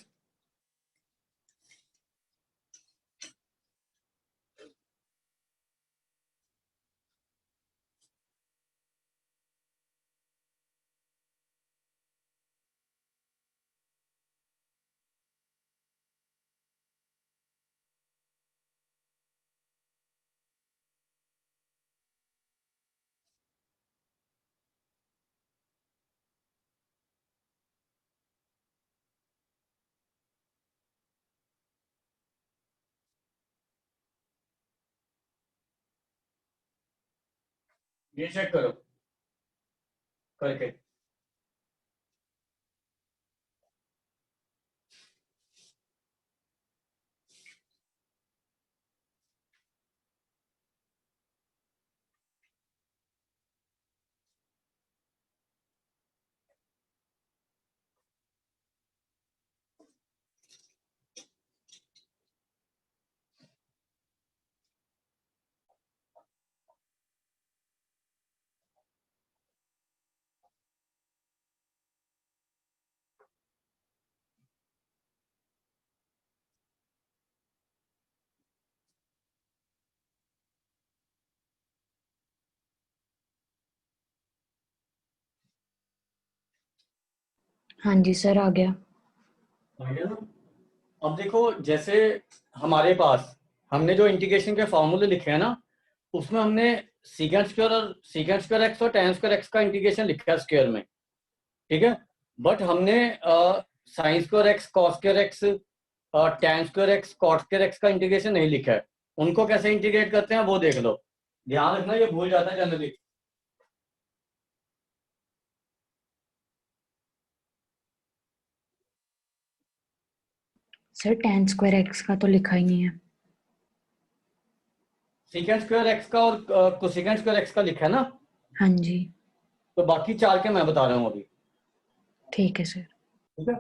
ये चेक करो करके। हाँ जी सर, आ गया। आ गया ना? अब देखो, जैसे हमारे पास हमने जो इंटीग्रेशन के फॉर्मूले लिखे हैं ना, उसमें हमने सीकेंट स्क्वायर और सीकेंट स्क्वायर एक्स और tan स्क्वायर एक्स का इंटीग्रेशन लिखा है स्क्वायर में, ठीक है। बट हमने sine square x, cos square x, tan square x, cot square x का इंटीग्रेशन नहीं लिखा है। उनको कैसे इंटीग्रेट करते हैं वो देख लो, ध्यान रखना, ये भूल जाता है generally. Sir tan square x का तो लिखा ही नहीं है। सीकेंट स्क्वायर एक्स का और कोसेकेंट स्क्वायर एक्स का लिखा है ना, हाँ जी तो बाकी 4 के मैं बता रहा हूँ अभी। ठीक है सर। ठीक है,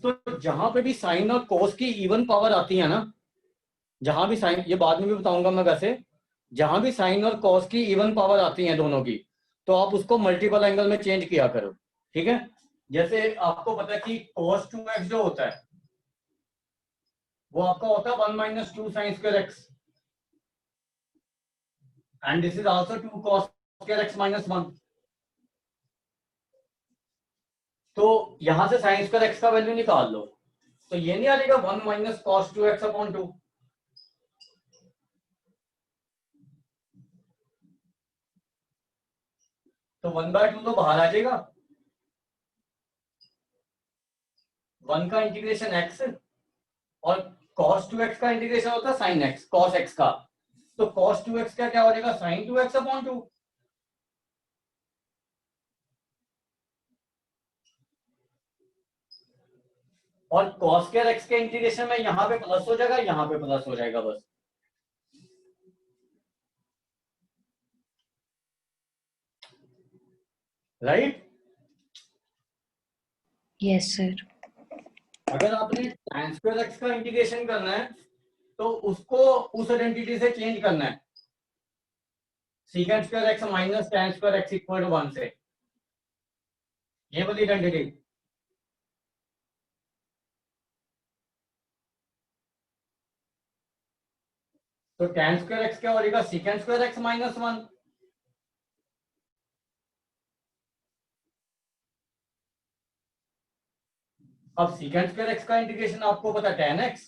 तो जहां पे भी साइन और कोस की इवन पावर आती है ना, जहां भी साइन, ये बाद में भी बताऊंगा मैं वैसे, जहां भी साइन और कॉस की इवन पावर आती है दोनों की, तो आप उसको मल्टीपल एंगल में चेंज किया करो। ठीक है, जैसे आपको पता है कि cos 2x जो होता है वो आपका होता है 1 minus 2 sign square x, and this is also 2 cos square x minus 1। तो यहां से साइन स्क्वायर एक्स का वैल्यू निकाल लो, तो ये नहीं आ जाएगा 1 माइनस कॉस 2x अपॉन 2। तो 1/2 तो बाहर आ जाएगा, 1 का इंटीग्रेशन x और cos 2x का इंटीग्रेशन होता है sin x cos x का, तो cos 2x का क्या हो जाएगा sin 2x अपॉन 2। और cos स्क्वायर x के इंटीग्रेशन में यहां पे प्लस हो जाएगा, यहां पे प्लस हो जाएगा बस। Right, yes sir. अगर आपने tan स्क्वायर x का इंटीग्रेशन करना है तो उसको उस आइडेंटिटी से चेंज करना है, secant square x minus tan square x equal to 1 से, ये वाली आइडेंटिटी। तो tan स्क्वायर x क्या हो जाएगा सीकेंट स्क्वायर x माइनस 1। अब सीकेंट स्क्वायर x का इंटीग्रेशन आपको पता है tan x,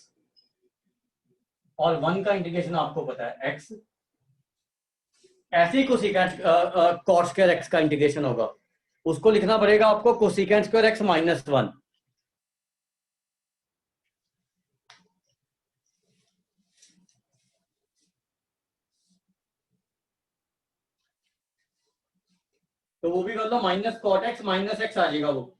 और 1 का इंटीग्रेशन आपको पता है x। ऐसे ही कोसिकेंट कॉस स्क्वायर x का इंटीग्रेशन होगा, उसको लिखना पड़ेगा आपको कोसिकेंट स्क्वायर x माइनस 1। तो वो भी कर लो, minus cot x minus x आ जाएगा वो।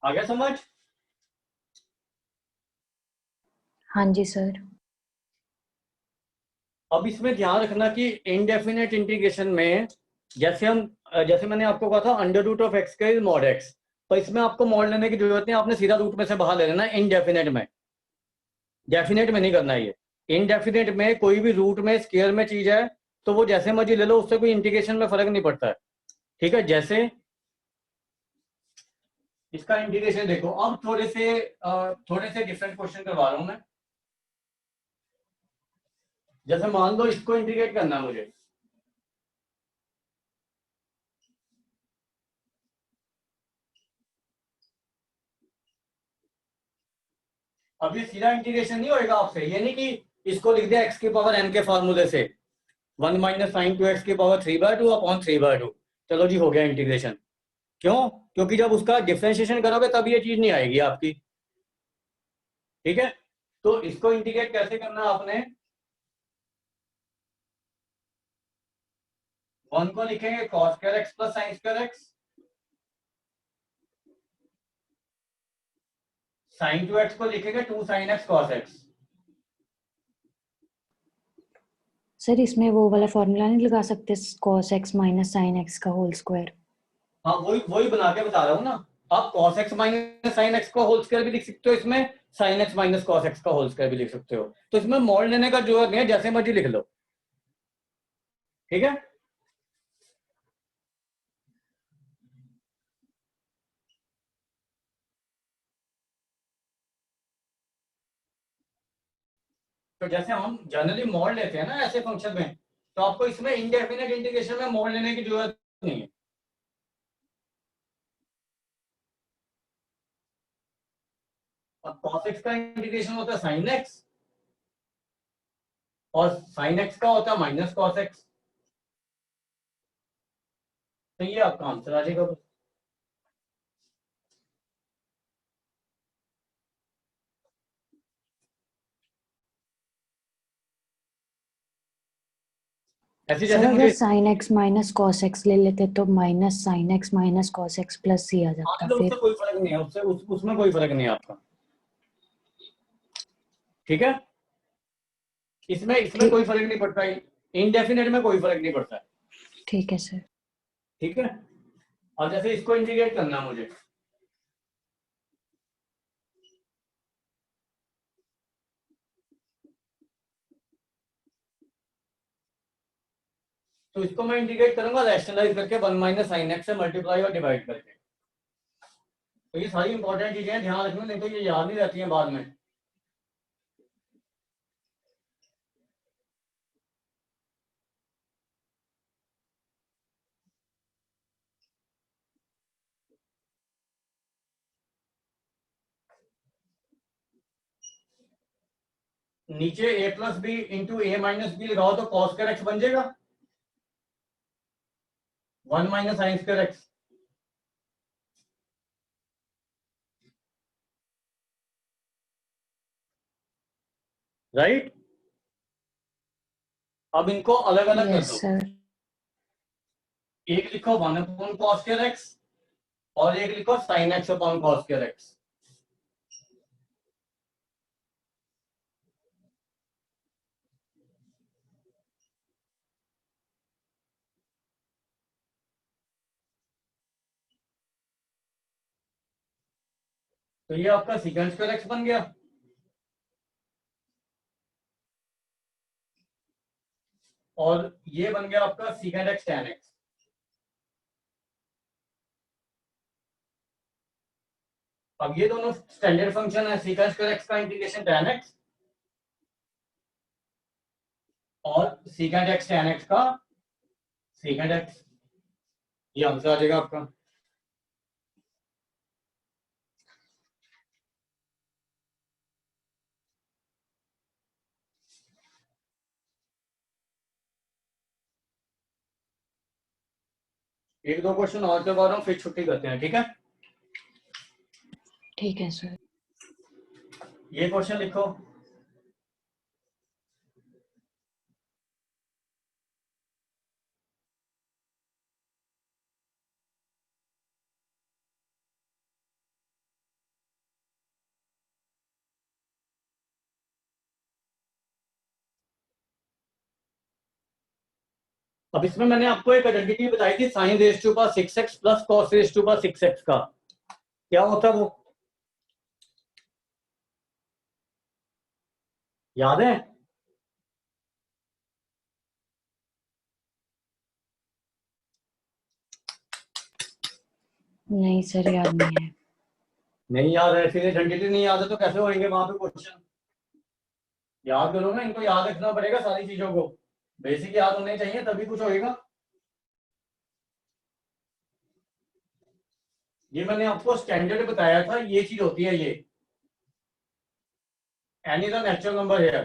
आ गया समझ? हाँ जी सर। अब इसमें ध्यान रखना कि इनडेफिनेट इंटीग्रेशन में जैसे मैंने आपको कहा था अंडर रूट ऑफ एक्स का मॉड एक्स, तो इसमें आपको मॉड लेने की जरूरत नहीं, आपने सीधा रूट में से बाहर ले लेना इनडेफिनेट में, डेफिनेट में नहीं करना है ये। इनडेफिनेट में कोई भी रूट में स्केयर में चीज है तो वो जैसे मर्जी ले लो, उससे कोई इंटीग्रेशन में फर्क नहीं पड़ता है। ठीक है, जैसे इसका इंटीग्रेशन देखो, अब थोड़े से डिफरेंट क्वेश्चन करवा रहा हूं मैं। जैसे मान लो इसको इंटीग्रेट करना है मुझे, अब ये सीधा इंटीग्रेशन नहीं होएगा आपसे, ये नहीं कि इसको लिख दिया एक्स की पावर एन के फॉर्मूले से 1 माइनस साइन 2 एक्स की पावर 3/2 अपॉन 3/2, चलो जी हो गया इंटीग्रेशन। क्यों? क्योंकि जब उसका डिफरेंशिएशन करोगे तब ये चीज नहीं आएगी आपकी। ठीक है, तो इसको इंटीग्रेट कैसे करना है आपने, 1 को लिखेंगे cos square x plus sine square x, sine 2x को लिखेंगे 2 sine x cos x. Sir इसमें वो वाला फॉर्मूला नहीं लगा सकते cos x minus sine x का होल स्क्वायर? हाँ, वही वही बना के बता रहा हूँ ना। आप cos x minus sine x का होल स्क्वायर भी लिख सकते हो, इसमें sine x minus cos x का होल स्क्वायर भी लिख सकते हो, तो इसमें मॉड लेने का जरूरत नहीं है, जैसे मर्जी लिख लो। ठीक है, तो जैसे हम जनरली मॉड लेते हैं ना ऐसे फंक्शन में, तो आपको इसमें इनडेफिनेट इंटीग्रेशन में मॉड लेने की जरूरत नहीं है। अब cos x का इंटीग्रेशन होता है sin x, और sin x का होता है माइनस cos x, तो ये आपका आंसर आ जाएगा। ऐसे सर जैसे अगर मुझे sin x minus cos x ले लेते तो minus sin x minus cos x plus c आ जाता तो उससे फिर। कोई फर्क नहीं है, उसमें कोई फर्क नहीं है आपका, ठीक है। इसमें इसमें ठीक कोई फर्क नहीं पड़ता, इनडेफिनेट में कोई फर्क नहीं पड़ता, ठीक है सर। ठीक है। और जैसे इसको इंटीग्रेट करना है मुझे, तो इसको मैं इंटीग्रेट करूंगा रैशनलाइज करके 1 माइनस साइन एक्स से मल्टीप्लाई और डिवाइड करके। तो ये सारी इंपॉर्टेंट चीजें ध्यान रखना, नहीं तो ये याद नहीं रहती हैं बाद में। नीचे a plus b into a minus b लगाओ तो कॉस स्क्वायर एक्स बन जाएगा, 1 minus sine square x, right. अब इनको अलग अलग कर यस दो, सर। एक लिखो 1 अपॉन कॉस स्क्वायर एक्स और एक लिखो sine x upon cos square x. तो ये आपका सीकेंड स्क्वायर एक्स बन गया, और ये बन गया आपका सीकेंड एक्स टैन एक्स। अब ये दोनों स्टैंडर्ड फंक्शन है, सीकेंड स्क्वायर एक्स का इंटीग्रेशन टैन एक्स और सीकेंड एक्स टैन एक्स का सीकेंड एक्स, ये आंसर आ जाएगा आपका। एक दो क्वेश्चन और करवा रहा हूँ फिर छुट्टी करते हैं, ठीक है। ठीक है सर। ये क्वेश्चन लिखो, अब इसमें मैंने आपको एक आइडेंटिटी बताई थी sine raise to power 6x plus cos raise to power 6x का, क्या होता है वो, याद है? नहीं सर याद नहीं है। नहीं याद है, फिर आइडेंटिटी नहीं याद है तो कैसे होंगे वहां पे क्वेश्चन। याद करो ना, इनको याद रखना पड़ेगा सारी चीजों को, बेसिक याद होने चाहिए तभी कुछ होएगा। ये मैंने आपको स्टैंडर्ड बताया था, ये चीज होती है ये, n is a natural number है।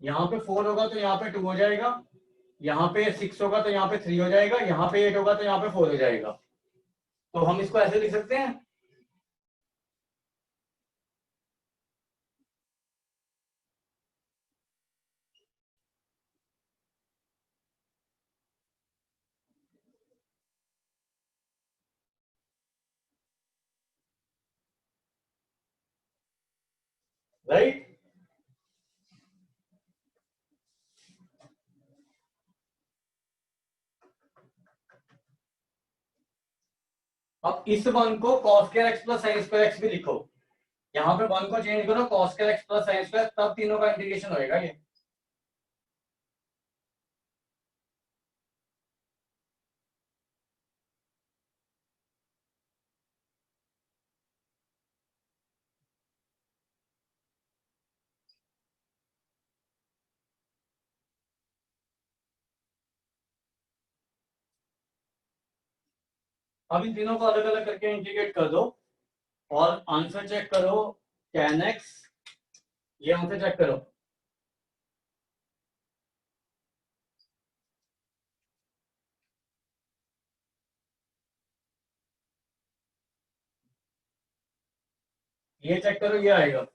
यहाँ पे 4 होगा तो यहाँ पे 2 हो जाएगा, यहाँ पे 6 होगा तो यहाँ पे 3 हो जाएगा, यहाँ पे 8 होगा तो यहाँ पे 4 हो जाएगा। तो हम इसको ऐसे लिख सकते हैं, राइट। अब इस वन को cos square x plus sine square x भी लिखो, यहाँ पे वन को चेंज करो cos square x plus sine square, तब तीनों का इंटीग्रेशन होएगा ये। अब इन तीनों को अलग अलग करके इंटीग्रेट कर दो और आंसर चेक करो, tan x, ये आंसर चेक करो, ये चेक करो, ये आएगा।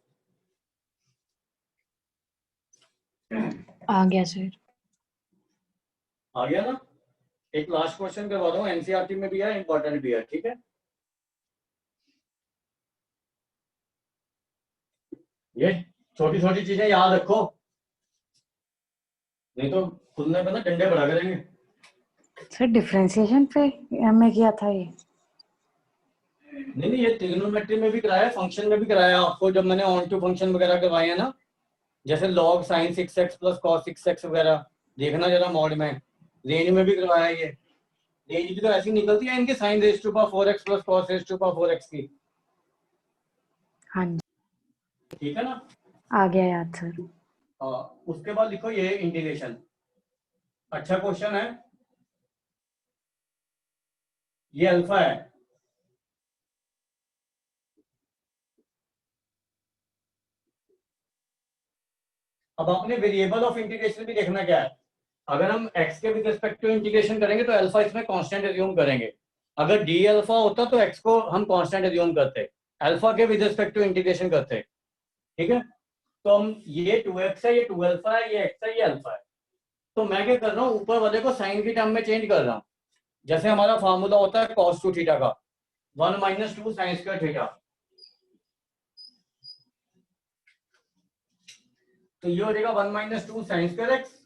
आ गया सर। आ गया ना। एक लास्ट क्वेश्चन करवा रहा हूँ, एनसीईआरटी में भी है, इंपॉर्टेंट भी है, ठीक है। ये छोटी छोटी चीजें याद रखो, नहीं तो खुलने पे ना डंडे बढ़ा करेंगे। सर डिफरेंशिएशन पे हमें किया था ये। नहीं नहीं, ये ट्रिग्नोमेट्री में भी कराया, फंक्शन में भी कराया आपको, जब मैंने ऑन टू फंक्शन वगैरह करवाए हैं ना, जैसे log sin 6x plus cos 6x वगैरह, देखना जरा मॉड में। रेंज में भी करवाया ये। रेंज भी तो ऐसी निकलती है इनकी, sin raise to power 4x plus cos raise to power 4x की। हाँ जी, ठीक है ना। आ गया याद सर। हाँ, उसके बाद लिखो ये इंटीग्रेशन। अच्छा क्वेश्चन है ये। अल्फा है, अब आपने वेरिएबल ऑफ इंटीग्रेशन भी देखना क्या है। अगर हम x के विद रिस्पेक्ट टू इंटीग्रेशन करेंगे तो अल्फा इसमें कांस्टेंट एज्यूम करेंगे। अगर डी अल्फा होता तो x को हम कांस्टेंट एज्यूम करते, अल्फा के विद रिस्पेक्ट टू इंटीग्रेशन करते। ठीक है, तो हम ये 2x है, ये 2 अल्फा है, ये x है, ये अल्फा है। तो मैं क्या कर रहा हूँ, ऊपर वाले को साइन की टर्म में चेंज कर रहा हूँ। जैसे हमारा फार्मूला होता है cos 2 थीटा का, 1 माइनस 2 साइन स्क्वायर थीटा। तो ये हो जाएगा 1 minus 2 sign square x.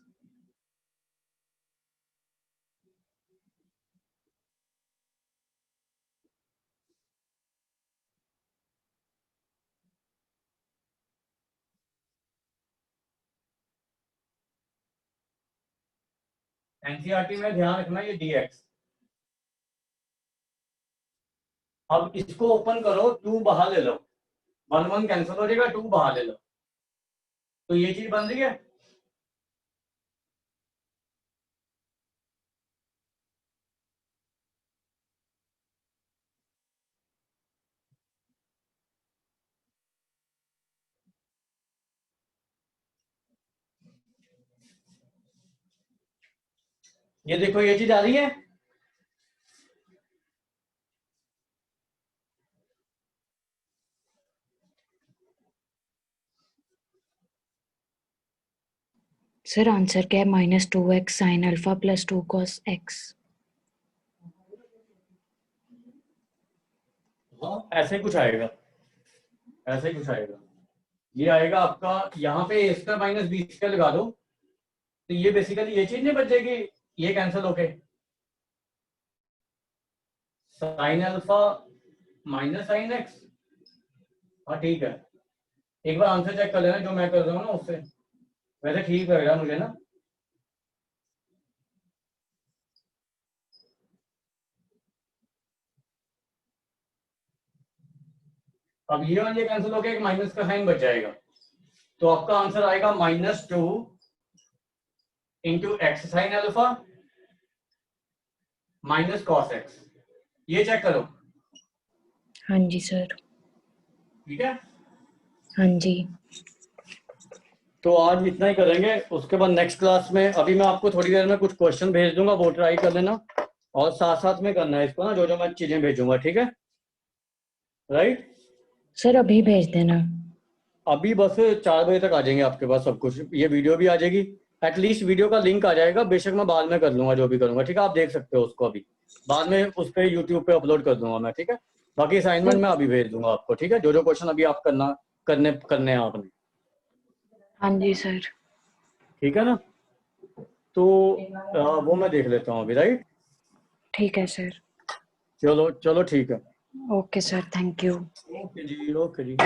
NCERT में ध्यान रखना ये dx। अब इसको ओपन करो, 2 बाहर ले लो, 1 1 कैंसिल हो जाएगा, 2 बाहर ले लो, तो ये चीज बन रही है। ये देखो ये चीज आ रही है। सर आंसर क्या है? -2x sin alpha plus 2 cos x। हाँ, ऐसे ही कुछ आएगा, ऐसे ही कुछ आएगा। ये आएगा आपका, यहाँ पे a square minus b square लगा दो, तो ये बेसिकली ये चीज नहीं बच जाएगी, ये कैंसिल होके sine alpha minus sine x. हाँ ठीक है, एक बार आंसर चेक कर लेना जो मैं कर रहा हूँ ना उससे, वैसे ठीक लग रहा है मुझे ना। अब ये और ये कैंसिल होके एक माइनस का साइन बच जाएगा, तो आपका आंसर आएगा -2 into x sine alpha minus cos x. ये चेक करो। हाँ जी सर। ठीक है, हाँ जी। तो आज इतना ही करेंगे, उसके बाद नेक्स्ट क्लास में अभी मैं आपको थोड़ी देर में कुछ क्वेश्चन भेज दूंगा, वो ट्राई कर लेना, और साथ साथ में करना है इसको ना, जो जो मैं चीजें भेजूंगा। ठीक है, राइट। सर अभी भेज देना। अभी बस 4 बजे तक आ जाएंगे आपके पास सब कुछ, ये वीडियो भी आ जाएगी, एटलीस्ट वीडियो का लिंक आ जाएगा, बेशक मैं बाद में कर लूंगा जो भी करूंगा। ठीक है, आप देख सकते हो उसको, अभी बाद में उस पर यूट्यूब पे अपलोड कर दूंगा मैं। ठीक है, बाकी असाइनमेंट मैं अभी भेज दूंगा आपको। ठीक है, जो जो क्वेश्चन अभी आप करने हैं आपने। हाँ जी सर। ठीक है ना, तो वो मैं देख लेता हूँ अभी। राइट, ठीक है सर। चलो चलो ठीक है। Okay sir, thank you. Okay ji, okay ji.